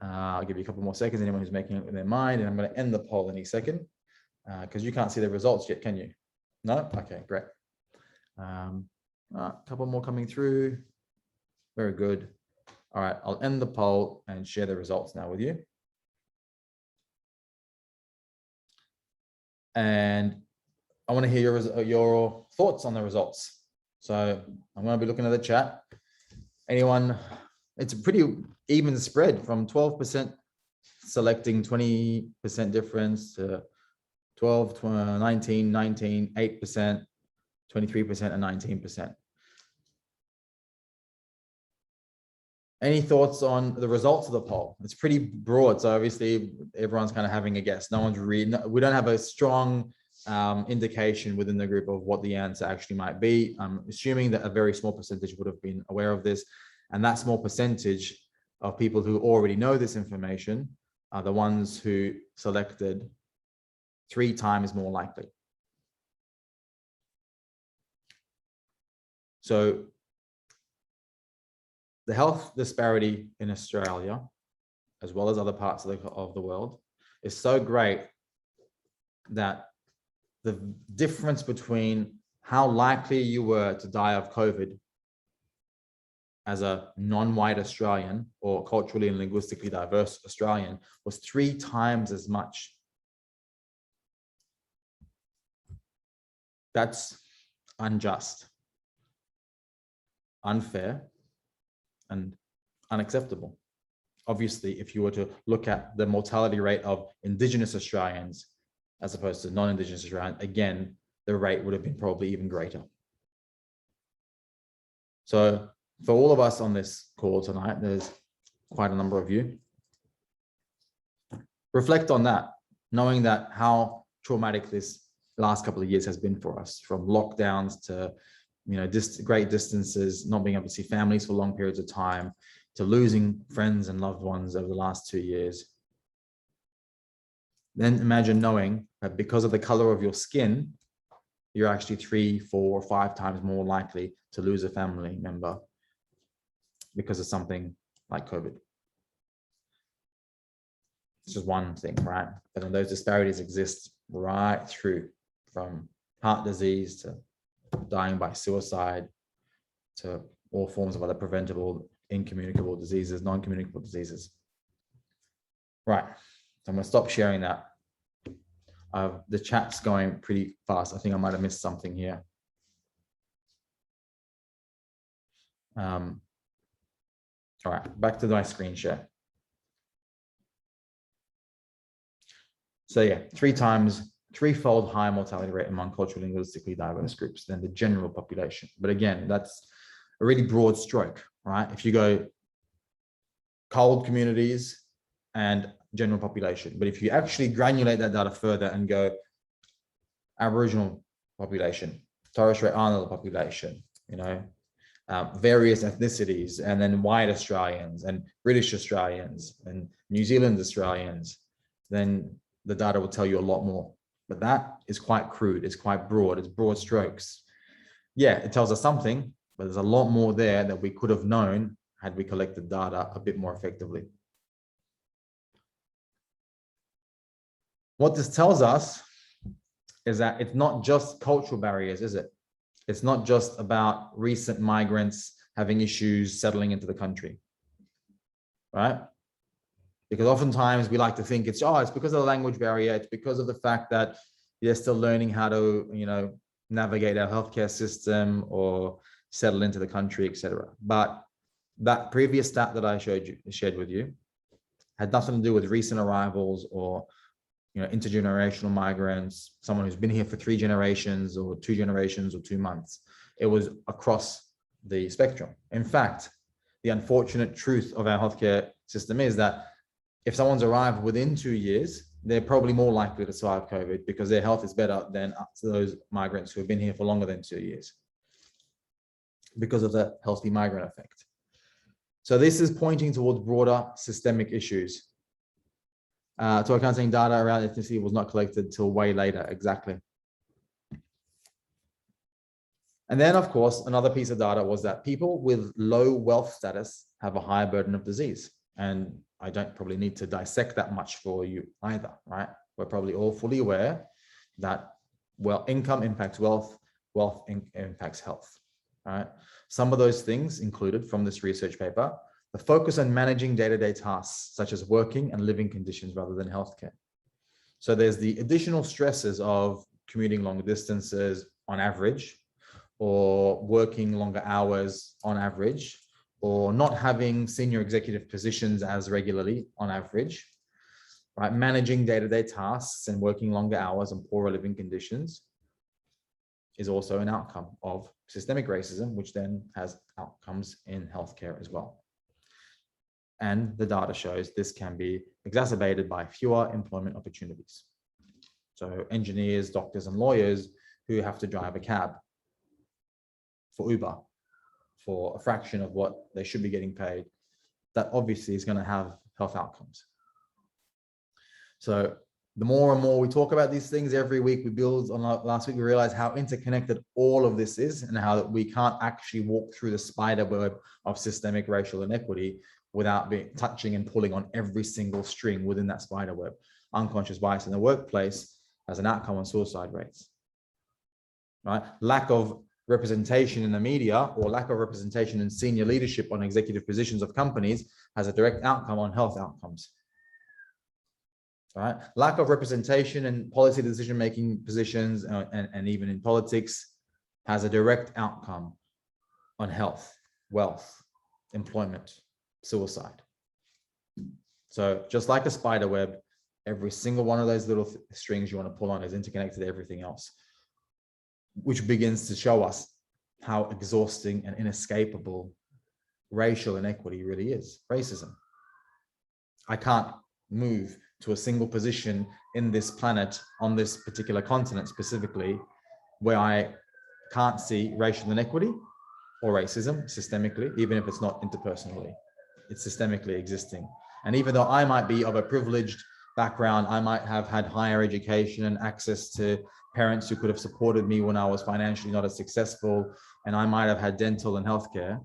I'll give you a couple more seconds, anyone who's making it in their mind, and I'm going to end the poll any second because you can't see the results yet, can you? No? Okay, great. A couple more coming through. Very good. All right, I'll end the poll and share the results now with you. And I want to hear your thoughts on the results. So I'm going to be looking at the chat. Anyone, it's a pretty even spread from 12% selecting 20% difference to 12, 19, 19, 8%, 23%, and 19%. Any thoughts on the results of the poll? It's pretty broad, so obviously everyone's kind of having a guess. No one's really, we don't have a strong indication within the group of what the answer actually might be. I'm assuming that a very small percentage would have been aware of this, and that small percentage of people who already know this information are the ones who selected 3 times more likely. So the health disparity in Australia, as well as other parts of the world, is so great that the difference between how likely you were to die of COVID as a non-white Australian or culturally and linguistically diverse Australian was 3 times as much. That's unjust, unfair, and unacceptable. Obviously, if you were to look at the mortality rate of Indigenous Australians as opposed to non-Indigenous Australians, again, the rate would have been probably even greater. So for all of us on this call tonight, there's quite a number of you. Reflect on that, knowing that how traumatic this last couple of years has been for us, from lockdowns to great distances, not being able to see families for long periods of time, to losing friends and loved ones over the last 2 years. Then imagine knowing that because of the color of your skin, you're actually 3, 4, or 5 times more likely to lose a family member because of something like COVID. It's just one thing, right? But then those disparities exist right through, from heart disease to dying by suicide, to all forms of other preventable, incommunicable diseases, non-communicable diseases. Right, so I'm gonna stop sharing that. The chat's going pretty fast. I think I might have missed something here. All right, back to my screen share. So yeah, 3-fold higher mortality rate among culturally linguistically diverse groups than the general population. But again, that's a really broad stroke, right? If you go cold communities and general population, but if you actually granulate that data further and go Aboriginal population, Torres Strait Islander population, various ethnicities, and then white Australians and British Australians and New Zealand Australians, then the data will tell you a lot more. But that is quite crude, it's quite broad, it's broad strokes. Yeah, it tells us something, but there's a lot more there that we could have known had we collected data a bit more effectively. What this tells us is that it's not just cultural barriers, is it? It's not just about recent migrants having issues settling into the country, right? Because oftentimes we like to think it's because of the language barrier, it's because of the fact that they're still learning how to, navigate our healthcare system or settle into the country, etc. But that previous stat that I shared with you had nothing to do with recent arrivals or intergenerational migrants, someone who's been here for 3 generations or 2 generations or 2 months. It was across the spectrum. In fact, the unfortunate truth of our healthcare system is that if someone's arrived within 2 years, they're probably more likely to survive COVID because their health is better than those migrants who have been here for longer than 2 years because of the healthy migrant effect. So this is pointing towards broader systemic issues. So I can't say data around ethnicity was not collected till way later, exactly. And then, of course, another piece of data was that people with low wealth status have a higher burden of disease. And I don't probably need to dissect that much for you either, right? We're probably all fully aware that income impacts wealth, wealth impacts health, right? Some of those things included from this research paper, the focus on managing day-to-day tasks, such as working and living conditions rather than healthcare. So there's the additional stresses of commuting long distances on average, or working longer hours on average, or not having senior executive positions as regularly on average, right? Managing day-to-day tasks and working longer hours and poorer living conditions is also an outcome of systemic racism, which then has outcomes in healthcare as well. And the data shows this can be exacerbated by fewer employment opportunities. So engineers, doctors, and lawyers who have to drive a cab for Uber for a fraction of what they should be getting paid, that obviously is going to have health outcomes. So the more and more we talk about these things, every week we build on. Last week we realized how interconnected all of this is, and how that we can't actually walk through the spider web of systemic racial inequity without touching and pulling on every single string within that spider web. Unconscious bias in the workplace has an outcome on suicide rates, right? Lack of representation in the media or lack of representation in senior leadership on executive positions of companies has a direct outcome on health outcomes. Right? Lack of representation in policy decision-making positions and even in politics has a direct outcome on health, wealth, employment, suicide. So just like a spider web, every single one of those little strings you want to pull on is interconnected to everything else, which begins to show us how exhausting and inescapable racial inequity really is, racism. I can't move to a single position in this planet on this particular continent specifically where I can't see racial inequity or racism systemically, even if it's not interpersonally, it's systemically existing. And even though I might be of a privileged background, I might have had higher education and access to parents who could have supported me when I was financially not as successful, and I might have had dental and healthcare,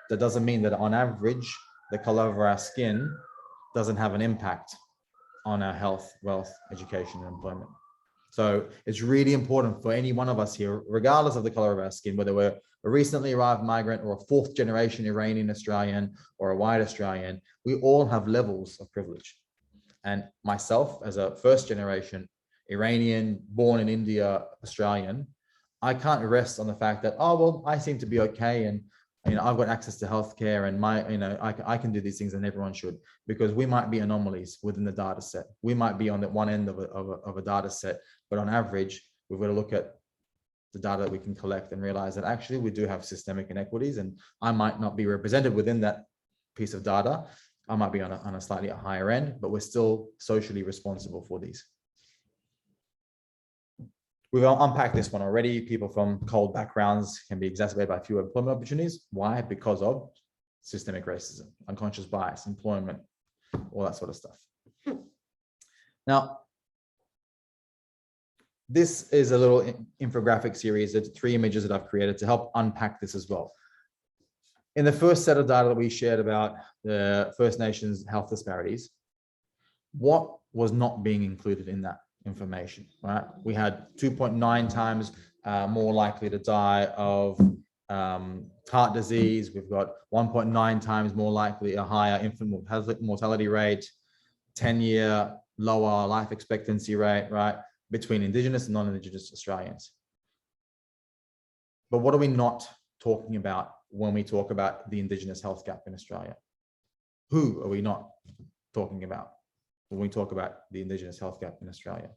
that doesn't mean that on average, the color of our skin doesn't have an impact on our health, wealth, education, and employment. So it's really important for any one of us here, regardless of the color of our skin, whether we're a recently arrived migrant or a fourth generation Iranian Australian or a white Australian, we all have levels of privilege. And myself, as a first generation Iranian, born in India, Australian, I can't rest on the fact that, oh, well, I seem to be okay. And I've got access to healthcare and I can do these things and everyone should, because we might be anomalies within the data set. We might be on the one end of a data set, but on average, we've got to look at the data that we can collect and realize that actually we do have systemic inequities, and I might not be represented within that piece of data. I might be on a slightly higher end, but we're still socially responsible for these. We've unpacked this one already. People from cold backgrounds can be exacerbated by fewer employment opportunities. Why? Because of systemic racism, unconscious bias, employment, all that sort of stuff. Now, this is a little infographic series of 3 images that I've created to help unpack this as well. In the first set of data that we shared about the First Nations health disparities, what was not being included in that information, right? We had 2.9 times more likely to die of heart disease. We've got 1.9 times more likely a higher infant mortality rate, 10-year lower life expectancy rate, right? Between Indigenous and non-Indigenous Australians. But what are we not talking about when we talk about the Indigenous health gap in Australia? Who are we not talking about when we talk about the Indigenous health gap in Australia?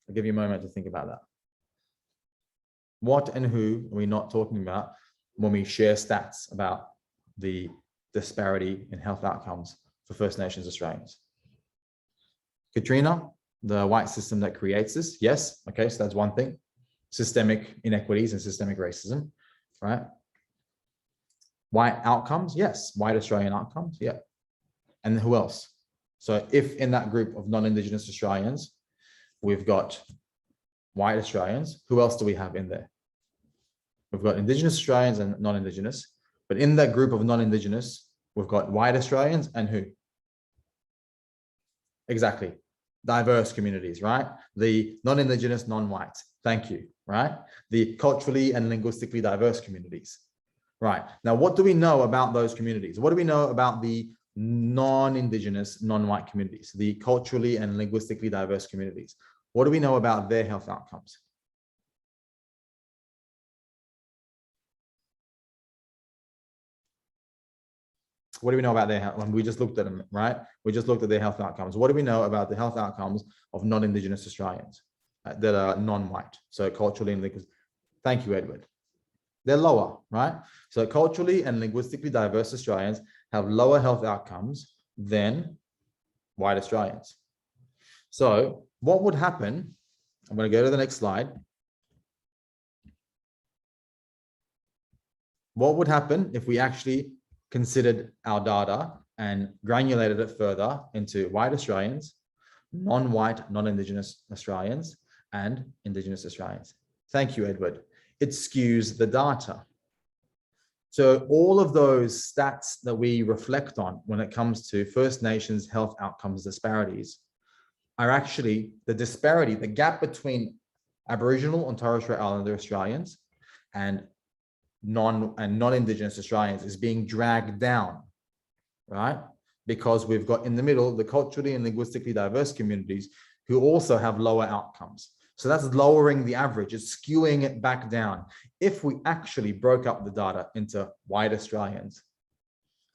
I'll give you a moment to think about that. What and who are we not talking about when we share stats about the disparity in health outcomes for First Nations Australians? Katrina, the white system that creates this, yes, okay, so that's one thing. Systemic inequities and systemic racism, right? White outcomes, yes. White Australian outcomes, yeah. And who else? So if in that group of non-Indigenous Australians, we've got white Australians, who else do we have in there? We've got Indigenous Australians and non-Indigenous, but in that group of non-Indigenous, we've got white Australians and who? Exactly, diverse communities, right? The non-Indigenous, non-white, thank you, right? The culturally and linguistically diverse communities, right? Now, what do we know about those communities? What do we know about the non-Indigenous, non-white communities, the culturally and linguistically diverse communities? What do we know about their health outcomes? What do we know about their health? We just looked at them, right? We just looked at their health outcomes. What do we know about the health outcomes of non-Indigenous Australians that are non-white? So culturally and linguistically, thank you, Edward. They're lower, right? So culturally and linguistically diverse Australians have lower health outcomes than white Australians. So what would happen? I'm going to go to the next slide. What would happen if we actually considered our data and granulated it further into white Australians, non-white, non-Indigenous Australians, and Indigenous Australians? Thank you, Edward. It skews the data. So all of those stats that we reflect on when it comes to First Nations health outcomes disparities are actually the disparity, the gap between Aboriginal and Torres Strait Islander Australians and non-Indigenous Australians is being dragged down, right? Because we've got in the middle the culturally and linguistically diverse communities who also have lower outcomes. So that's lowering the average, it's skewing it back down. If we actually broke up the data into white Australians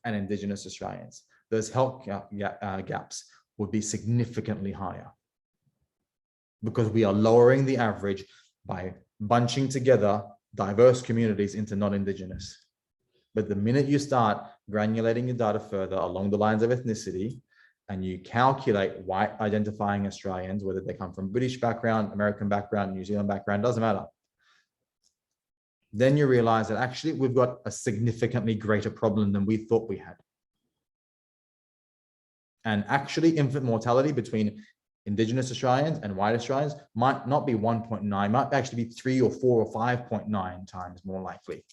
and Indigenous Australians, those health gaps would be significantly higher because we are lowering the average by bunching together diverse communities into non-Indigenous. But the minute you start granulating your data further along the lines of ethnicity, and you calculate white identifying Australians, whether they come from British background, American background, New Zealand background, doesn't matter. Then you realize that actually we've got a significantly greater problem than we thought we had. And actually infant mortality between Indigenous Australians and white Australians might not be 1.9, might actually be 3 or 4 or 5.9 times more likely.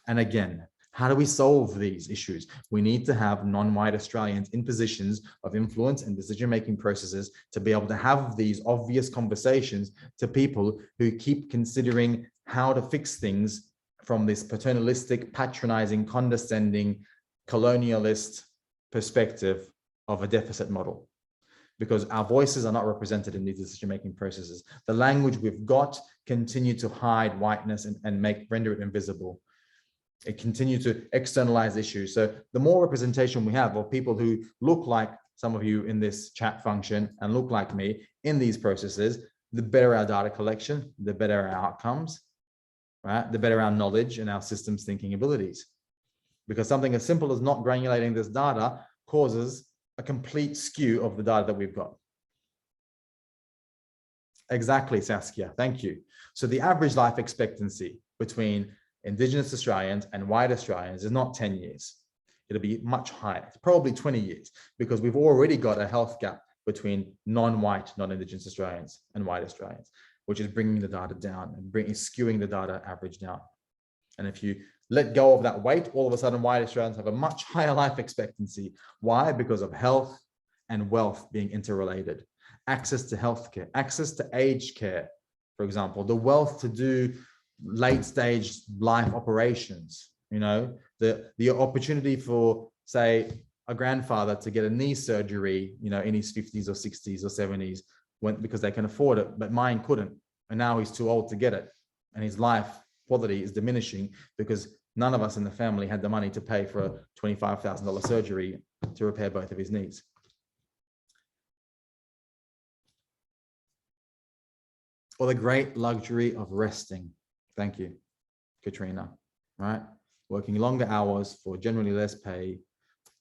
And again, how do we solve these issues? We need to have non-white Australians in positions of influence and decision-making processes to be able to have these obvious conversations to people who keep considering how to fix things from this paternalistic, patronizing, condescending, colonialist perspective of a deficit model. Because our voices are not represented in these decision-making processes. The language we've got continue to hide whiteness and render it invisible. It continues to externalize issues. So the more representation we have of people who look like some of you in this chat function and look like me in these processes, the better our data collection, the better our outcomes, right? The better our knowledge and our systems thinking abilities. Because something as simple as not granulating this data causes a complete skew of the data that we've got. Exactly, Saskia, thank you. So the average life expectancy between Indigenous Australians and white Australians is not 10 years. It'll be much higher, probably 20 years, because we've already got a health gap between non-white, non-Indigenous Australians and white Australians, which is bringing the data down and skewing the data average down. And if you let go of that weight, all of a sudden white Australians have a much higher life expectancy. Why? Because of health and wealth being interrelated. Access to healthcare, access to aged care, for example, the wealth to do late stage life operations, you know, the opportunity for, say, a grandfather to get a knee surgery, you know, in his 50s or 60s or 70s because they can afford it, but mine couldn't. And now he's too old to get it. And his life quality is diminishing because none of us in the family had the money to pay for a $25,000 surgery to repair both of his knees. Or the great luxury of resting. Thank you, Katrina, right? Working longer hours for generally less pay,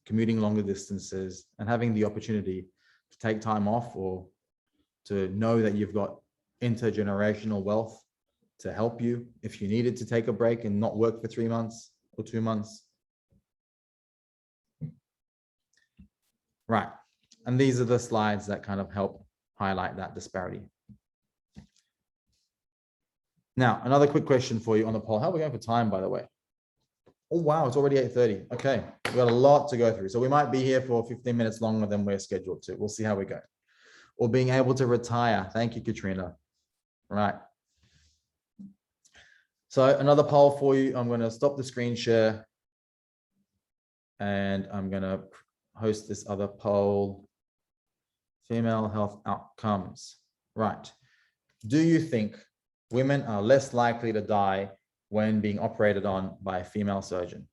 commuting longer distances, and having the opportunity to take time off or to know that you've got intergenerational wealth to help you if you needed to take a break and not work for 3 months or 2 months. Right, and these are the slides that kind of help highlight that disparity. Now, another quick question for you on the poll. How are we going for time, by the way? Oh, wow, it's already 8:30. Okay, we've got a lot to go through. So we might be here for 15 minutes longer than we're scheduled to. We'll see how we go. Or being able to retire. Thank you, Katrina. Right. So another poll for you. I'm going to stop the screen share. And I'm going to host this other poll. Female health outcomes. Right. Do you think women are less likely to die when being operated on by a female surgeon?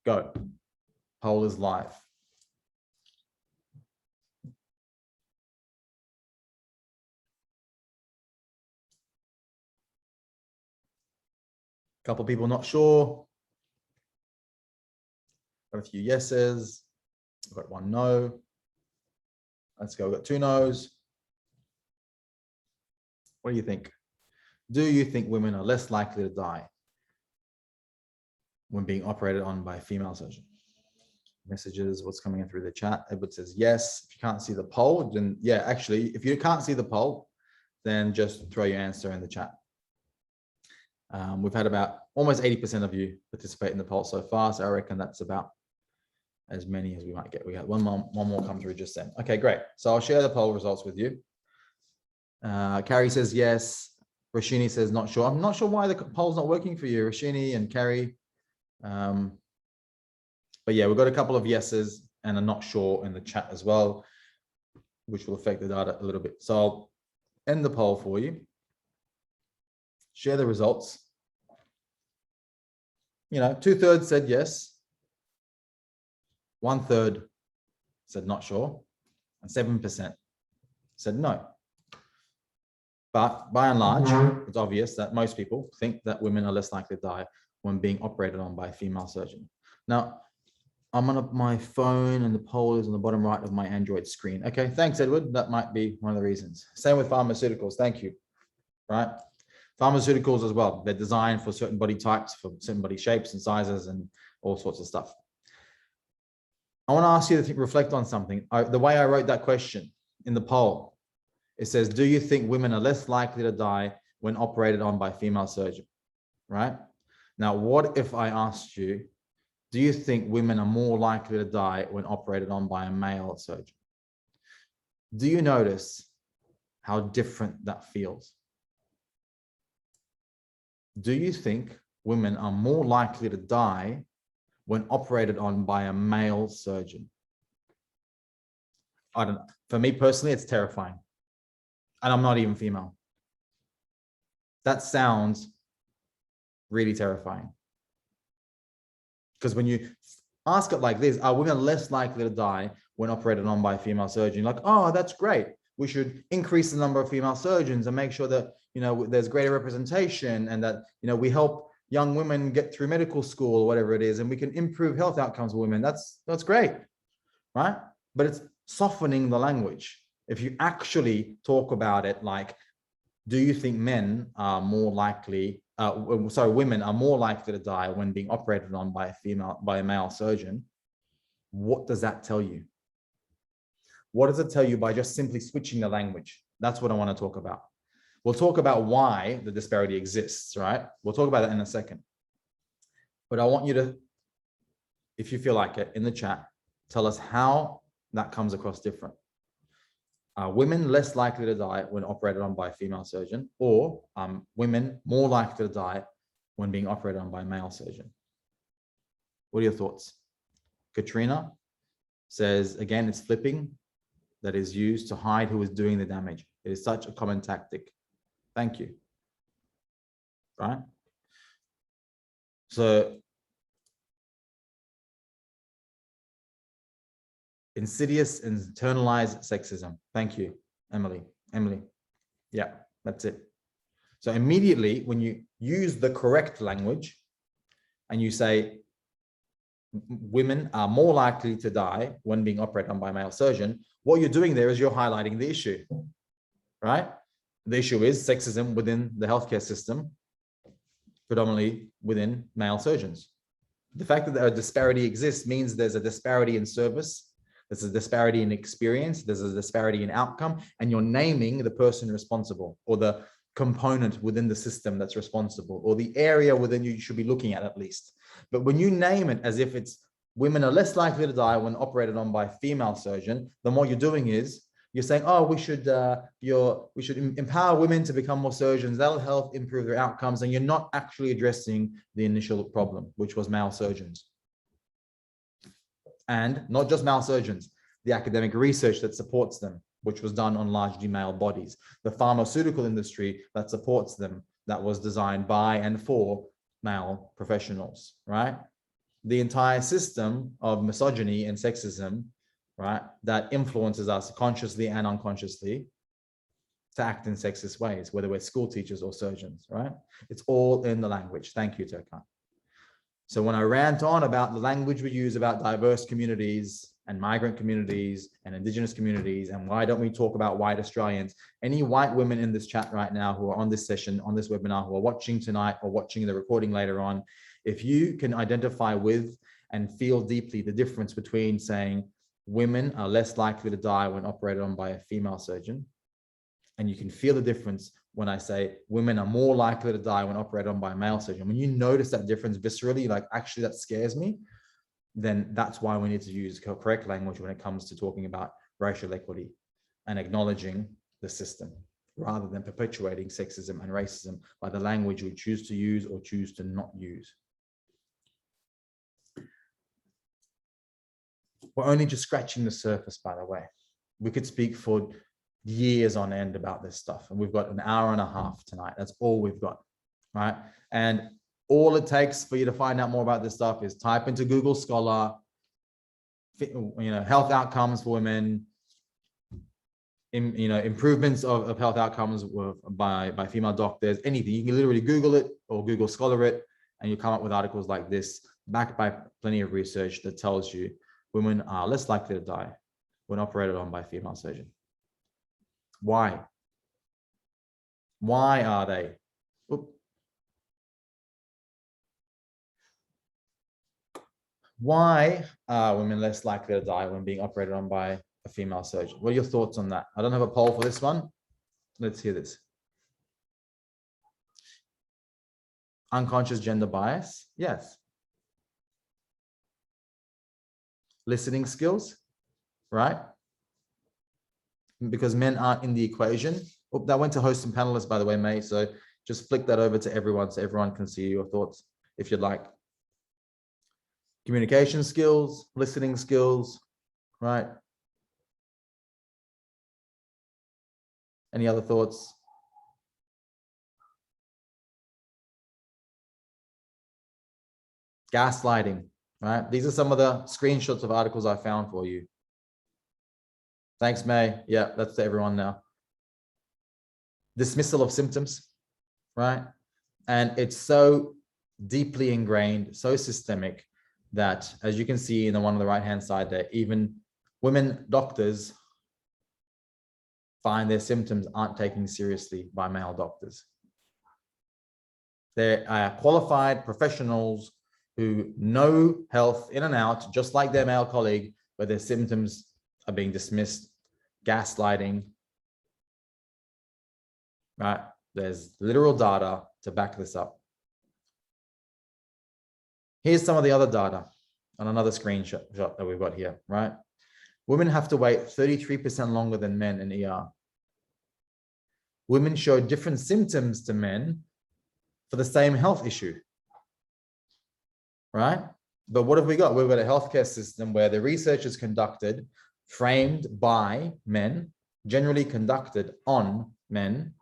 Go. Poll is live. Couple people not sure. Got a few yeses. I've got one no. Let's go. We've got two no's. What do you think? Do you think women are less likely to die when being operated on by a female surgeon? Messages, what's coming in through the chat? Edward says yes. If you can't see the poll, then yeah, actually, if you can't see the poll, then just throw your answer in the chat. We've had about almost 80% of you participate in the poll so far, so I reckon that's about as many as we might get. We got one more come through just then. Okay, great. So I'll share the poll results with you. Carrie says yes. Rashini says not sure. I'm not sure why the poll's not working for you, Rashini and Carrie. But yeah, we've got a couple of yeses and a not sure in the chat as well, which will affect the data a little bit. So I'll end the poll for you. Share the results. You know, 2/3 said yes. 1/3 said not sure. And 7% said no. But by and large, it's obvious that most people think that women are less likely to die when being operated on by a female surgeon. Now, I'm on my phone and the poll is on the bottom right of my Android screen. Okay, thanks, Edward. That might be one of the reasons. Same with pharmaceuticals. Thank you. Right? Pharmaceuticals as well. They're designed for certain body types, for certain body shapes and sizes and all sorts of stuff. I want to ask you to reflect on something. The way I wrote that question in the poll, it says, do you think women are less likely to die when operated on by a female surgeon? Right? Now, what if I asked you, do you think women are more likely to die when operated on by a male surgeon? Do you notice how different that feels? Do you think women are more likely to die when operated on by a male surgeon? I don't know. For me personally, it's terrifying. And I'm not even female. That sounds really terrifying. Because when you ask it like this, are women less likely to die when operated on by a female surgeon? You're like, oh, that's great. We should increase the number of female surgeons and make sure that, you know, there's greater representation and that, you know, we help young women get through medical school or whatever it is, and we can improve health outcomes for women. That's great, right? But it's softening the language. If you actually talk about it like, do you think men are more likely, women are more likely to die when being operated on by a male surgeon? What does that tell you? What does it tell you by just simply switching the language? That's what I want to talk about. We'll talk about why the disparity exists, right? We'll talk about that in a second. But I want you to, if you feel like it, in the chat, tell us how that comes across different. Are women less likely to die when operated on by a female surgeon, or women more likely to die when being operated on by a male surgeon? What are your thoughts? Katrina says, again, it's flipping that is used to hide who is doing the damage. It is such a common tactic. Thank you. Right? So, insidious and internalized sexism. Thank you, Emily. Yeah, that's it. So immediately when you use the correct language and you say women are more likely to die when being operated on by a male surgeon, what you're doing there is you're highlighting the issue, right? The issue is sexism within the healthcare system, predominantly within male surgeons. The fact that a disparity exists means there's a disparity in service, there's a disparity in experience, there's a disparity in outcome, and you're naming the person responsible or the component within the system that's responsible or the area within you should be looking at least. But when you name it as if it's women are less likely to die when operated on by a female surgeon, then what you're doing is you're saying, oh, we should empower women to become more surgeons. That'll help improve their outcomes. And you're not actually addressing the initial problem, which was male surgeons. And not just male surgeons, the academic research that supports them, which was done on largely male bodies, the pharmaceutical industry that supports them, that was designed by and for male professionals, right? the entire system of misogyny and sexism, right, that influences us consciously and unconsciously to act in sexist ways, whether we're school teachers or surgeons, right? It's all in the language. Thank you, Turkan. So when I rant on about the language we use about diverse communities and migrant communities and Indigenous communities, and why don't we talk about white Australians, any white women in this chat right now who are on this session, on this webinar, who are watching tonight or watching the recording later on, if you can identify with and feel deeply the difference between saying women are less likely to die when operated on by a female surgeon, and you can feel the difference when I say women are more likely to die when operated on by a male surgeon, when you notice that difference viscerally, like actually that scares me, then that's why we need to use correct language when it comes to talking about racial equity and acknowledging the system, rather than perpetuating sexism and racism by the language we choose to use or choose to not use. We're only just scratching the surface, by the way. We could speak for years on end about this stuff, and we've got an hour and a half tonight. That's all we've got, right? And all it takes for you to find out more about this stuff is type into Google Scholar, health outcomes for women, improvements of health outcomes by female doctors, anything. You can literally Google it or Google Scholar it, and you come up with articles like this, backed by plenty of research that tells you women are less likely to die when operated on by a female surgeon. Why? Why are they? Why are women less likely to die when being operated on by a female surgeon? What are your thoughts on that? I don't have a poll for this one. Let's hear this. Unconscious gender bias? Yes. Listening skills, right? Because men aren't in the equation. Oh, that went to host and panelists, by the way, mate. So just flick that over to everyone so everyone can see your thoughts if you'd like. Communication skills, listening skills, right? Any other thoughts? Gaslighting, right? These are some of the screenshots of articles I found for you. Thanks, May. Yeah, that's to everyone now. Dismissal of symptoms, right? And it's so deeply ingrained, so systemic that, as you can see in the one on the right-hand side there, even women doctors find their symptoms aren't taken seriously by male doctors. They're qualified professionals who know health in and out, just like their male colleague, but their symptoms are being dismissed, gaslighting, right? There's literal data to back this up. Here's some of the other data on another screenshot that we've got here, right? Women have to wait 33% longer than men in ER. Women show different symptoms to men for the same health issue, right? But what have we got? We've got a healthcare system where the research is conducted, framed by men, generally conducted on men,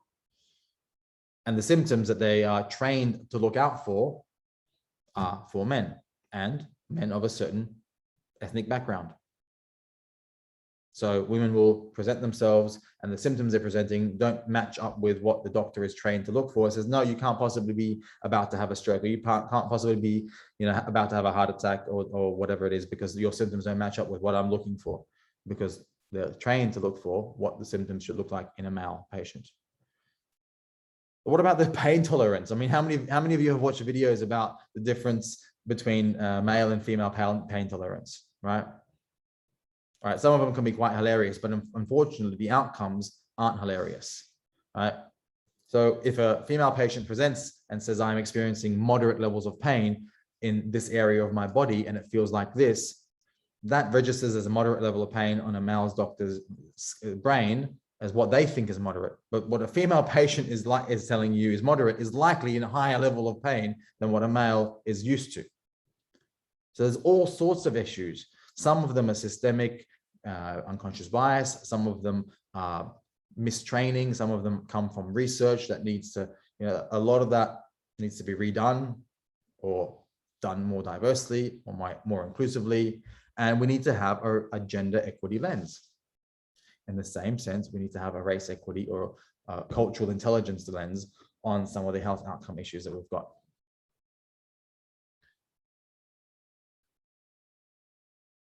and the symptoms that they are trained to look out for are for men, and men of a certain ethnic background. So women will present themselves and the symptoms they're presenting don't match up with what the doctor is trained to look for. It says, no, you can't possibly be about to have a stroke, or you can't possibly be, about to have a heart attack or whatever it is, because your symptoms don't match up with what I'm looking for, because they're trained to look for what the symptoms should look like in a male patient. But what about the pain tolerance? I mean, how many of you have watched videos about the difference between male and female pain tolerance, right? All right, some of them can be quite hilarious, but unfortunately, the outcomes aren't hilarious, right? So if a female patient presents and says, I'm experiencing moderate levels of pain in this area of my body, and it feels like this, that registers as a moderate level of pain on a male doctor's brain as what they think is moderate. But what a female patient is telling you is moderate is likely in a higher level of pain than what a male is used to. So there's all sorts of issues. Some of them are systemic, unconscious bias. Some of them are mistraining. Some of them come from research that needs to, a lot of that needs to be redone or done more diversely or more inclusively. And we need to have a gender equity lens. In the same sense, we need to have a race equity or cultural intelligence lens on some of the health outcome issues that we've got.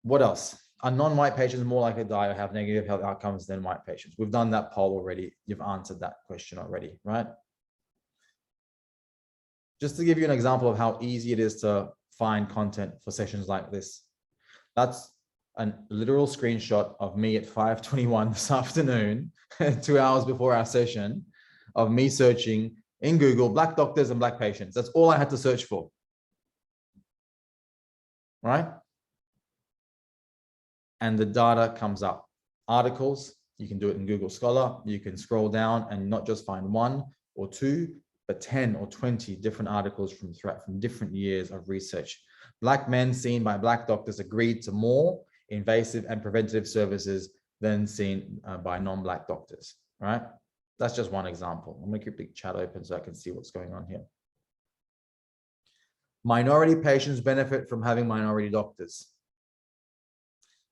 What else? Are non-white patients more likely to die or have negative health outcomes than white patients? We've done that poll already. You've answered that question already, right? Just to give you an example of how easy it is to find content for sessions like this. That's a literal screenshot of me at 5:21 this afternoon, 2 hours before our session, of me searching in Google, Black doctors and Black patients. That's all I had to search for, right? And the data comes up. Articles, you can do it in Google Scholar. You can scroll down and not just find 1 or 2, but 10 or 20 different articles from different years of research. Black men seen by Black doctors agreed to more invasive and preventative services than seen by non-Black doctors, right? That's just one example. I'm gonna keep the chat open so I can see what's going on here. Minority patients benefit from having minority doctors.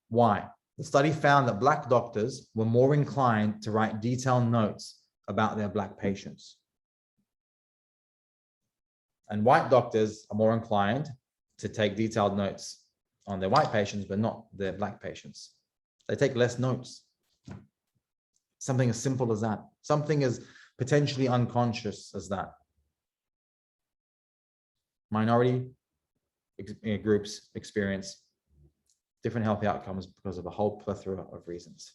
Why? The study found that Black doctors were more inclined to write detailed notes about their Black patients. And white doctors are more inclined to take detailed notes on their white patients, but not their Black patients. They take less notes. Something as simple as that. Something as potentially unconscious as that. Minority groups experience different health outcomes because of a whole plethora of reasons.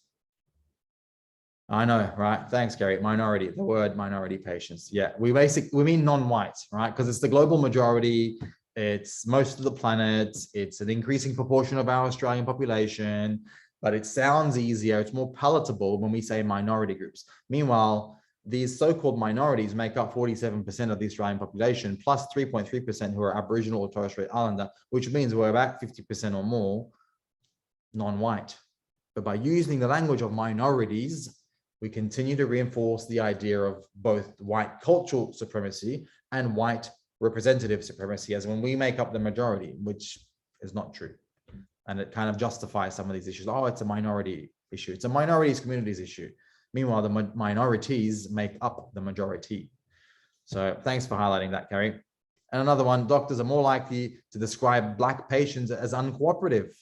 I know, right? Thanks, Gary. Minority, the word minority patients. Yeah, we mean non-white, right? Because it's the global majority. It's most of the planet. It's an increasing proportion of our Australian population, but it sounds easier. It's more palatable when we say minority groups. Meanwhile, these so-called minorities make up 47% of the Australian population, plus 3.3% who are Aboriginal or Torres Strait Islander, which means we're about 50% or more non-white. But by using the language of minorities, we continue to reinforce the idea of both white cultural supremacy and white representative supremacy, as when we make up the majority, which is not true. And it kind of justifies some of these issues. Oh, it's a minority issue. It's a minorities communities issue. Meanwhile, the minorities make up the majority. So thanks for highlighting that, Gary. And another one, doctors are more likely to describe Black patients as uncooperative.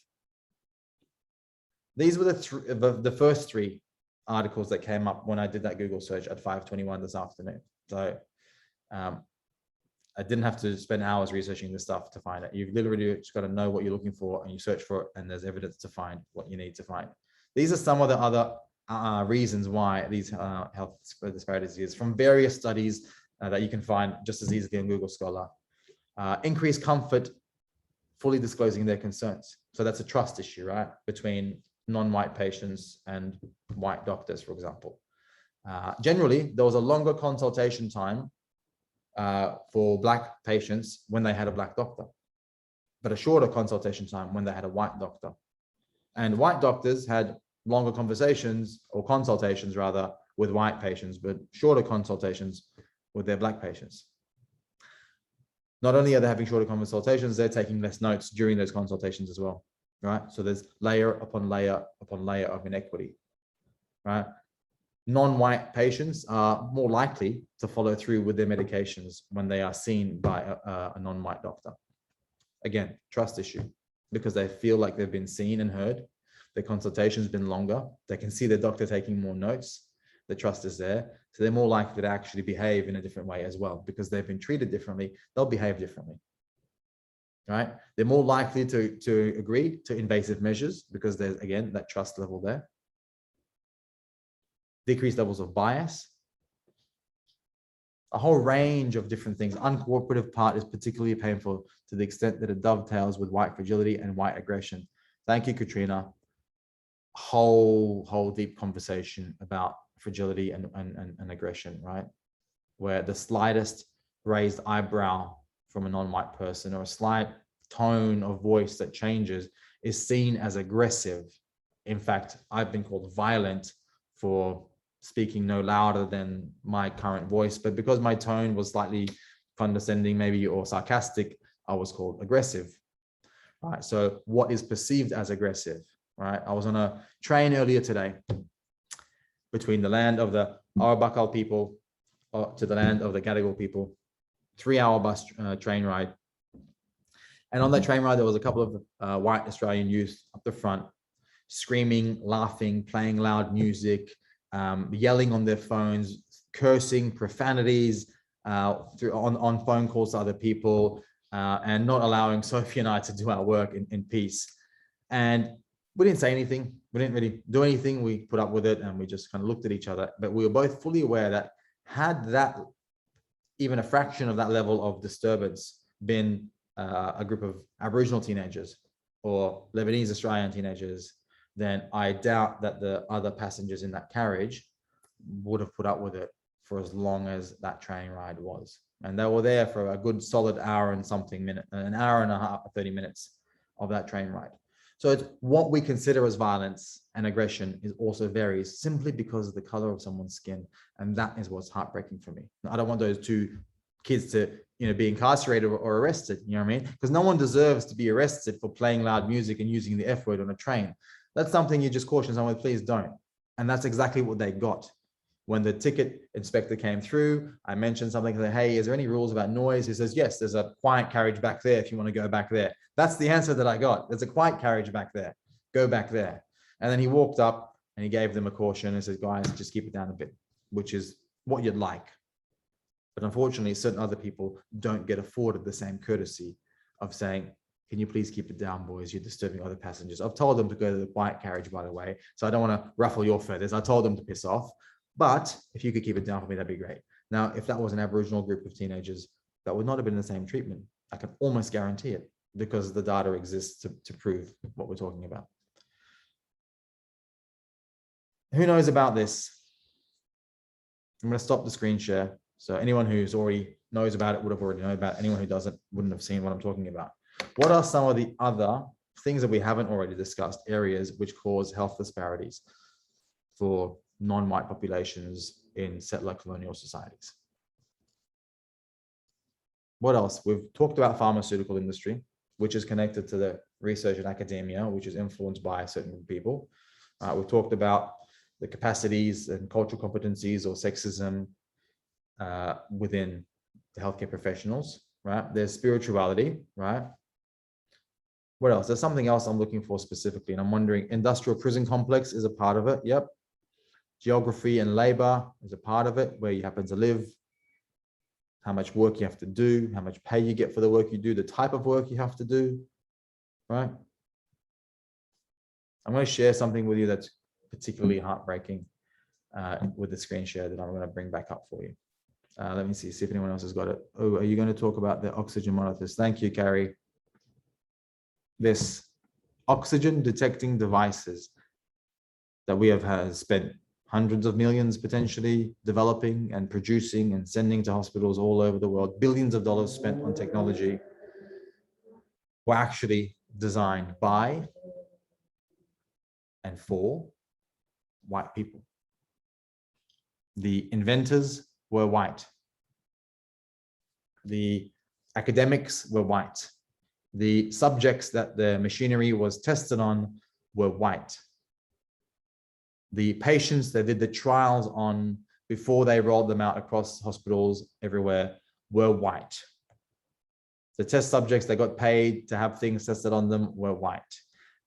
These were the first 3 articles that came up when I did that Google search at 5:21 this afternoon. So I didn't have to spend hours researching this stuff to find it. You've literally just got to know what you're looking for and you search for it, and there's evidence to find what you need to find. These are some of the other reasons why these health disparities is from various studies that you can find just as easily in Google Scholar. Increased comfort fully disclosing their concerns. So that's a trust issue, right? Between non-white patients and white doctors, for example. Generally, there was a longer consultation time for Black patients when they had a Black doctor, but a shorter consultation time when they had a white doctor. And white doctors had longer conversations or consultations rather with white patients, but shorter consultations with their Black patients. Not only are they having shorter consultations, they're taking less notes during those consultations as well, right? So there's layer upon layer upon layer of inequity, right? Non-white patients are more likely to follow through with their medications when they are seen by a non-white doctor. Again, trust issue, because they feel like they've been seen and heard. Their consultation's been longer. They can see their doctor taking more notes. The trust is there. So they're more likely to actually behave in a different way as well, because they've been treated differently. They'll behave differently, right? They're more likely to agree to invasive measures because there's, again, that trust level there. Decreased levels of bias, a whole range of different things. Uncooperative part is particularly painful to the extent that it dovetails with white fragility and white aggression. Thank you, Katrina. Whole deep conversation about fragility and aggression, right? Where the slightest raised eyebrow from a non-white person or a slight tone of voice that changes is seen as aggressive. In fact, I've been called violent for speaking no louder than my current voice, but because my tone was slightly condescending maybe or sarcastic, I was called aggressive, right? So what is perceived as aggressive, right? I was on a train earlier today between the land of the Arabakal people to the land of the Gadigal people, 3-hour bus train ride. And on that train ride, there was a couple of white Australian youth up the front, screaming, laughing, playing loud music, yelling on their phones, cursing, profanities on phone calls to other people, and not allowing Sophie and I to do our work in peace. And we didn't say anything. We didn't really do anything. We put up with it and we just kind of looked at each other. But we were both fully aware that had that even a fraction of that level of disturbance been a group of Aboriginal teenagers or Lebanese Australian teenagers, then I doubt that the other passengers in that carriage would have put up with it for as long as that train ride was. And they were there for a good solid hour and something minute, an hour and a half, 30 minutes of that train ride. So it's what we consider as violence and aggression is also varies simply because of the color of someone's skin. And that is what's heartbreaking for me. I don't want those two kids to, be incarcerated or arrested, you know what I mean? Because no one deserves to be arrested for playing loud music and using the F word on a train. That's something you just caution someone, please don't. And that's exactly what they got. When the ticket inspector came through, I mentioned something like, hey, is there any rules about noise? He says, yes, there's a quiet carriage back there if you want to go back there. That's the answer that I got. There's a quiet carriage back there. Go back there. And then he walked up and he gave them a caution and said, guys, just keep it down a bit, which is what you'd like. But unfortunately, certain other people don't get afforded the same courtesy of saying, can you please keep it down, boys? You're disturbing other passengers. I've told them to go to the quiet carriage, by the way. So I don't want to ruffle your feathers. I told them to piss off. But if you could keep it down for me, that'd be great. Now, if that was an Aboriginal group of teenagers, that would not have been the same treatment. I can almost guarantee it because the data exists to prove what we're talking about. Who knows about this? I'm going to stop the screen share. So anyone who's already knows about it would have already known about it. Anyone who doesn't wouldn't have seen what I'm talking about. What are some of the other things that we haven't already discussed, areas which cause health disparities for non-white populations in settler colonial societies? What else? We've talked about pharmaceutical industry, which is connected to the research and academia, which is influenced by certain people. We've talked about the capacities and cultural competencies or sexism within the healthcare professionals, right? There's spirituality, right? What else? There's something else I'm looking for specifically, and I'm wondering, industrial prison complex is a part of it. Yep. Geography and labor is a part of it, where you happen to live, how much work you have to do, how much pay you get for the work you do, the type of work you have to do, right? I'm going to share something with you that's particularly heartbreaking with the screen share that I'm going to bring back up for you. Let me see if anyone else has got it. Oh, are you going to talk about the oxygen monitors? Thank you, Carrie. This oxygen detecting devices that we have spent hundreds of millions potentially developing and producing and sending to hospitals all over the world, billions of dollars spent on technology, were actually designed by and for white people. The inventors were white. The academics were white. The subjects that the machinery was tested on were white. The patients that did the trials on before they rolled them out across hospitals everywhere were white. The test subjects that got paid to have things tested on them were white.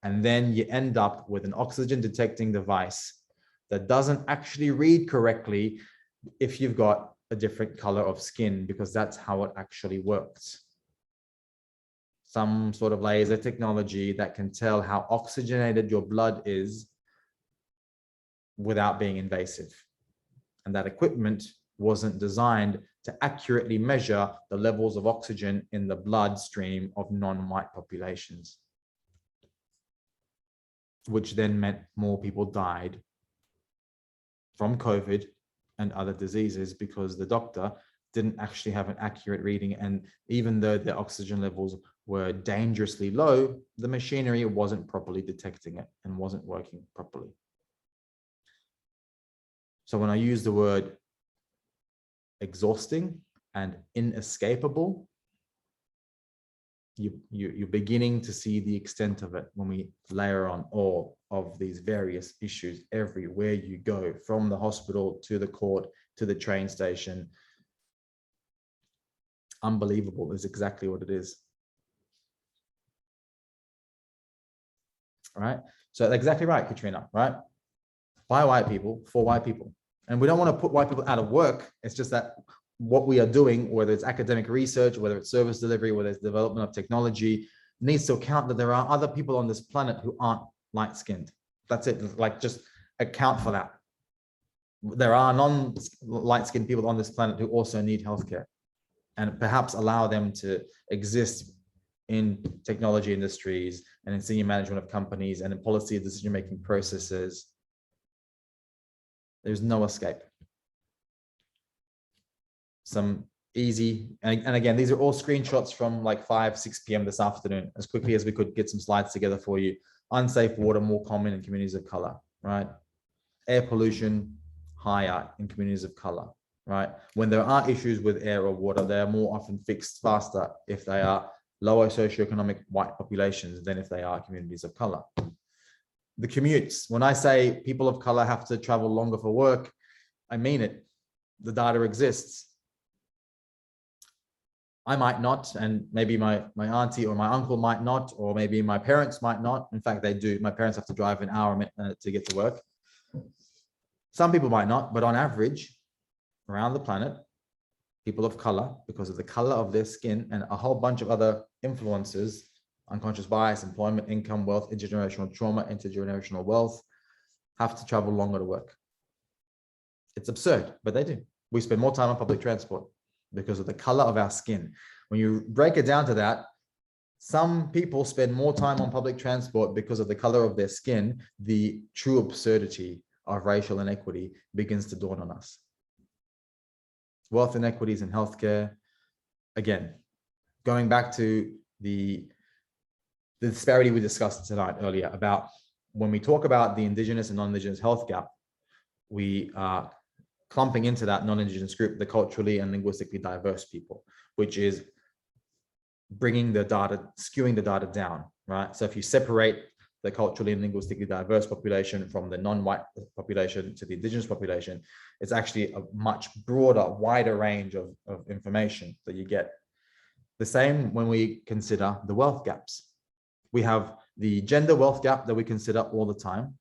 And then you end up with an oxygen detecting device that doesn't actually read correctly if you've got a different color of skin, because that's how it actually works. Some sort of laser technology that can tell how oxygenated your blood is without being invasive. And that equipment wasn't designed to accurately measure the levels of oxygen in the bloodstream of non-white populations, which then meant more people died from COVID and other diseases because the doctor didn't actually have an accurate reading. And even though the oxygen levels were dangerously low, the machinery wasn't properly detecting it and wasn't working properly. So when I use the word exhausting and inescapable, you're beginning to see the extent of it when we layer on all of these various issues everywhere you go, from the hospital to the court to the train station. Unbelievable is exactly what it is. All right. So exactly right, Katrina, right? By white people, for white people. And we don't want to put white people out of work. It's just that what we are doing, whether it's academic research, whether it's service delivery, whether it's development of technology, needs to account that there are other people on this planet who aren't light-skinned. That's it. Like, just account for that. There are non-light-skinned people on this planet who also need healthcare, and perhaps allow them to exist in technology industries and in senior management of companies and in policy decision-making processes. There's no escape. Some easy, and again, these are all screenshots from like 6 p.m. this afternoon, as quickly as we could get some slides together for you. Unsafe water more common in communities of color, right? Air pollution higher in communities of color, right? When there are issues with air or water, they are more often fixed faster if they are lower socioeconomic white populations than if they are communities of color. The commutes, when I say people of color have to travel longer for work, I mean it. The data exists. I might not, and maybe my auntie or my uncle might not, or maybe my parents might not. In fact, they do. My parents have to drive an hour to get to work. Some people might not, but on average, around the planet, people of color, because of the color of their skin and a whole bunch of other influences, unconscious bias, employment, income, wealth, intergenerational trauma, intergenerational wealth, have to travel longer to work. It's absurd, but they do. We spend more time on public transport because of the color of our skin. When you break it down to that, some people spend more time on public transport because of the color of their skin. The true absurdity of racial inequity begins to dawn on us. Wealth inequities in healthcare. Again, going back to the disparity we discussed tonight earlier about when we talk about the Indigenous and non-Indigenous health gap, we are clumping into that non-Indigenous group, the culturally and linguistically diverse people, which is bringing the data, skewing the data down, right? So if you separate the culturally and linguistically diverse population from the non-white population to the Indigenous population, it's actually a much broader, wider range of information that you get. The same when we consider the wealth gaps. We have the gender wealth gap that we consider all the time,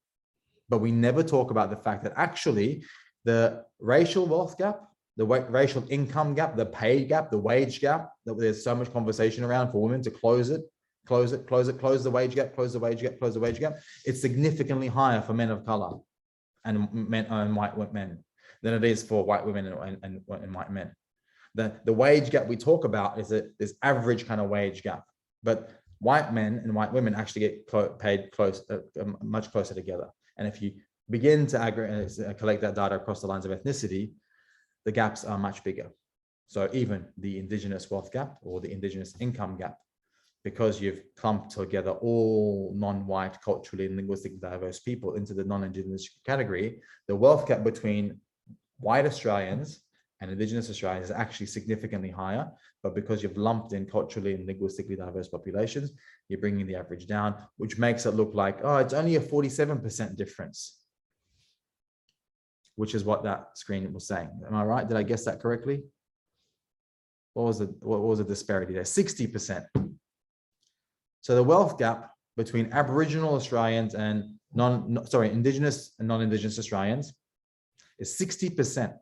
but we never talk about the fact that actually the racial wealth gap, the racial income gap, the pay gap, the wage gap, that there's so much conversation around for women to close it, close the wage gap, close the wage gap, close the wage gap. It's significantly higher for men of color and men and white men than it is for white women and white men. The wage gap we talk about is this average kind of wage gap, but white men and white women actually get paid much closer together. And if you begin to aggregate, collect that data across the lines of ethnicity, the gaps are much bigger. So even the Indigenous wealth gap or the Indigenous income gap, because you've clumped together all non-white, culturally and linguistically diverse people into the non-Indigenous category, the wealth gap between white Australians and Indigenous Australians is actually significantly higher. But because you've lumped in culturally and linguistically diverse populations, you're bringing the average down, which makes it look like, oh, it's only a 47% difference, which is what that screen was saying. Am I right? Did I guess that correctly? What was the disparity there? 60%. So the wealth gap between Aboriginal Australians and Indigenous and non-Indigenous Australians is 60%,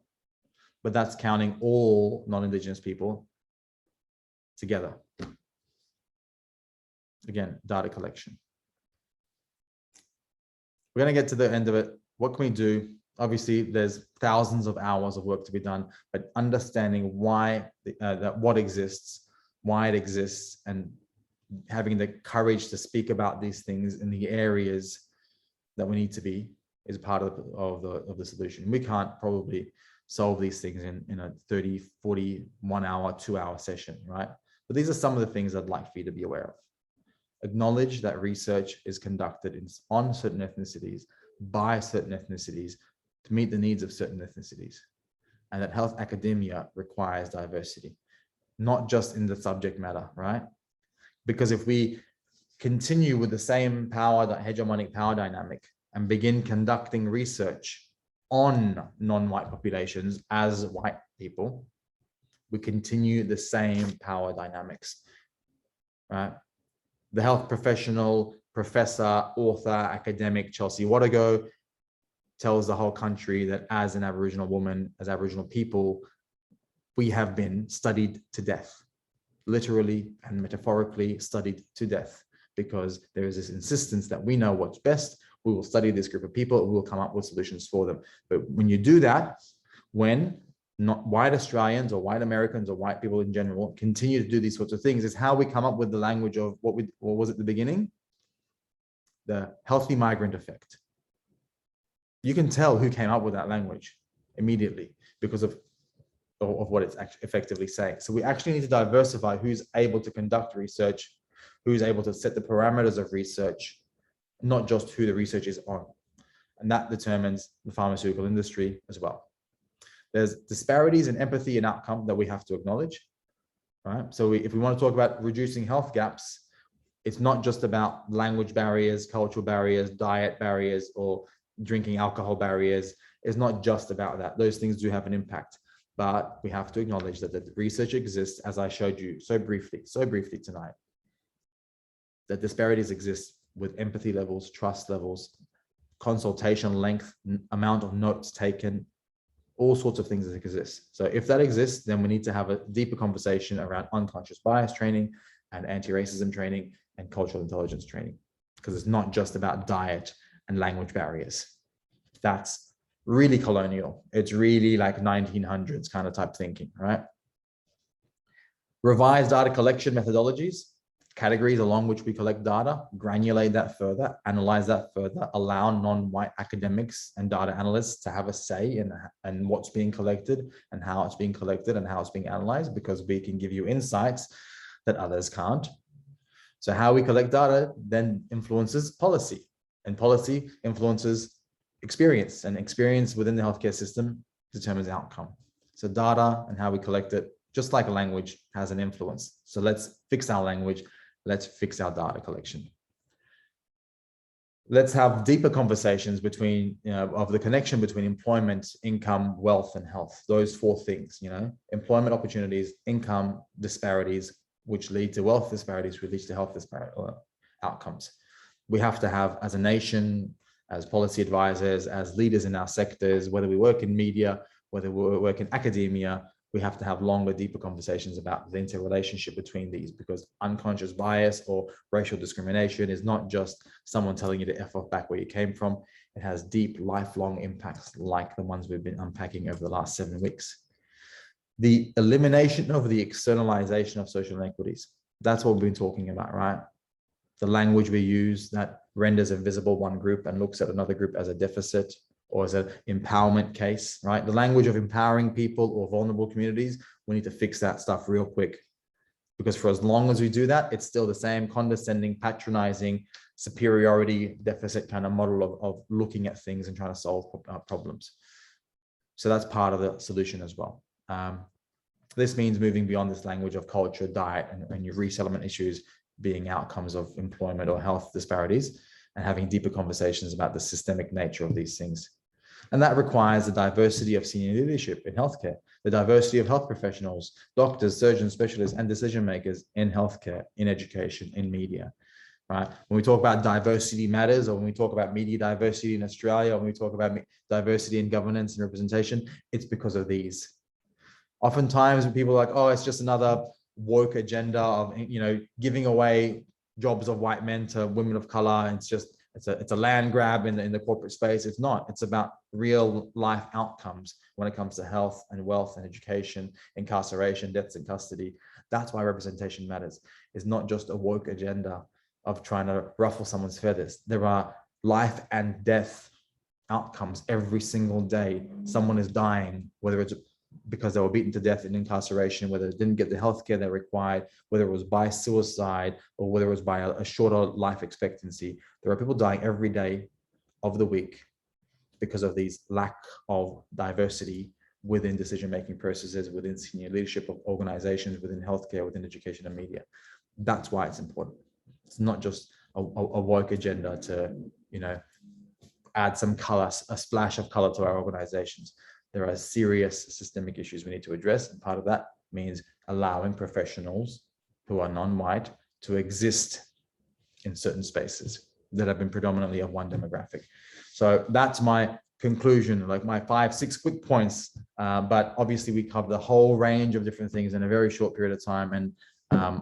but that's counting all non-Indigenous people together. Again, data collection. We're going to get to the end of it. What can we do? Obviously, there's thousands of hours of work to be done, but understanding why what exists, why it exists, and having the courage to speak about these things in the areas that we need to be is part of the solution. We can't probably solve these things in a 30, 40, 1 hour, 2 hour session, right? But these are some of the things I'd like for you to be aware of. Acknowledge that research is conducted on certain ethnicities by certain ethnicities to meet the needs of certain ethnicities, and that health academia requires diversity, not just in the subject matter, right? Because if we continue with the same hegemonic power dynamic and begin conducting research on non-white populations as white people, we continue the same power dynamics, right? The health professional, professor, author, academic Chelsea Watergo tells the whole country that as an Aboriginal woman, as Aboriginal people, we have been studied to death, literally and metaphorically studied to death, because there is this insistence that we know what's best. We will study this group of people and we'll come up with solutions for them. But when you do that, when not white Australians or white Americans or white people in general continue to do these sorts of things, is how we come up with the language of what was at the beginning? The healthy migrant effect. You can tell who came up with that language immediately because of what it's effectively saying. So we actually need to diversify who's able to conduct research, who's able to set the parameters of research, not just who the research is on. And that determines the pharmaceutical industry as well. There's disparities in empathy and outcome that we have to acknowledge, right? So if we want to talk about reducing health gaps, it's not just about language barriers, cultural barriers, diet barriers, or drinking alcohol barriers. It's not just about that. Those things do have an impact, but we have to acknowledge that the research exists, as I showed you so briefly tonight, that disparities exist with empathy levels, trust levels, consultation length, amount of notes taken, all sorts of things that exist. So if that exists, then we need to have a deeper conversation around unconscious bias training and anti-racism training and cultural intelligence training, because it's not just about diet and language barriers. That's really colonial. It's really like 1900s kind of type thinking, right? Revise data collection methodologies, categories along which we collect data, granulate that further, analyze that further, allow non-white academics and data analysts to have a say in what's being collected and how it's being collected and how it's being analyzed, because we can give you insights that others can't. So how we collect data then influences policy, and policy influences experience, and experience within the healthcare system determines outcome. So data and how we collect it, just like a language, has an influence. So let's fix our language. Let's fix our data collection. Let's have deeper conversations between, of the connection between employment, income, wealth, and health. Those four things, employment opportunities, income disparities, which lead to wealth disparities, which leads to health outcomes. We have to have, as a nation, as policy advisors, as leaders in our sectors, whether we work in media, whether we work in academia, we have to have longer, deeper conversations about the interrelationship between these, because unconscious bias or racial discrimination is not just someone telling you to F off back where you came from. It has deep, lifelong impacts like the ones we've been unpacking over the last 7 weeks. The elimination of the externalization of social inequities. That's what we've been talking about, right? The language we use that renders invisible one group and looks at another group as a deficit or as an empowerment case, right? The language of empowering people or vulnerable communities, we need to fix that stuff real quick, because for as long as we do that, it's still the same condescending, patronizing, superiority deficit kind of model of looking at things and trying to solve problems. So that's part of the solution as well. This means moving beyond this language of culture, diet, and your resettlement issues being outcomes of employment or health disparities, and having deeper conversations about the systemic nature of these things. And that requires the diversity of senior leadership in healthcare, the diversity of health professionals, doctors, surgeons, specialists, and decision makers in healthcare, in education, in media, right? When we talk about diversity matters, or when we talk about media diversity in Australia, or when we talk about diversity in governance and representation, it's because of these. Oftentimes when people are like, oh, it's just another woke agenda of, giving away jobs of white men to women of color. It's a land grab in the corporate space. It's not. It's about real life outcomes when it comes to health and wealth and education, incarceration, deaths in custody. That's why representation matters. It's not just a woke agenda of trying to ruffle someone's feathers. There are life and death outcomes every single day. Someone is dying, whether it's because they were beaten to death in incarceration, whether they didn't get the healthcare they required, whether it was by suicide, or whether it was by a shorter life expectancy. There are people dying every day of the week because of these lack of diversity within decision-making processes, within senior leadership of organizations, within healthcare, within education and media. That's why it's important. It's not just a woke agenda to, add some color, a splash of color to our organizations. There are serious systemic issues we need to address. And part of that means allowing professionals who are non-white to exist in certain spaces that have been predominantly of one demographic. So that's my conclusion, like my 5-6 quick points. But obviously we covered the whole range of different things in a very short period of time. And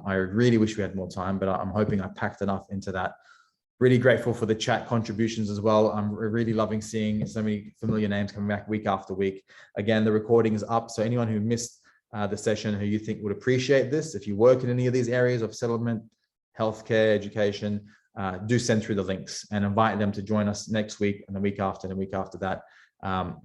I really wish we had more time, but I'm hoping I packed enough into that. Really grateful for the chat contributions as well. I'm really loving seeing so many familiar names coming back week after week. Again, the recording is up. So anyone who missed the session who you think would appreciate this, if you work in any of these areas of settlement, healthcare, education, do send through the links and invite them to join us next week and the week after and the week after that.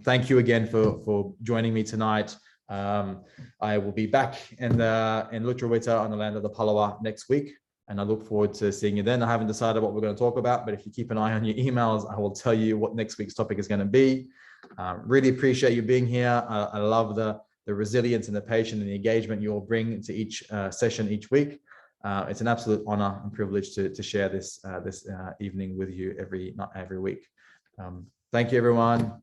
Thank you again for joining me tonight. I will be back in Lutruwita on the land of the Palawa next week. And I look forward to seeing you then. I haven't decided what we're going to talk about, but if you keep an eye on your emails, I will tell you what next week's topic is going to be. Really appreciate you being here. I love the resilience and the patience and the engagement you all bring to each session each week. It's an absolute honor and privilege to share this evening with you every week. Thank you, everyone.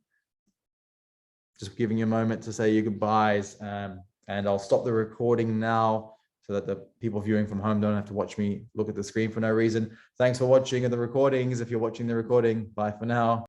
Just giving you a moment to say your goodbyes, and I'll stop the recording now, so that the people viewing from home don't have to watch me look at the screen for no reason. Thanks for watching the recordings. If you're watching the recording, bye for now.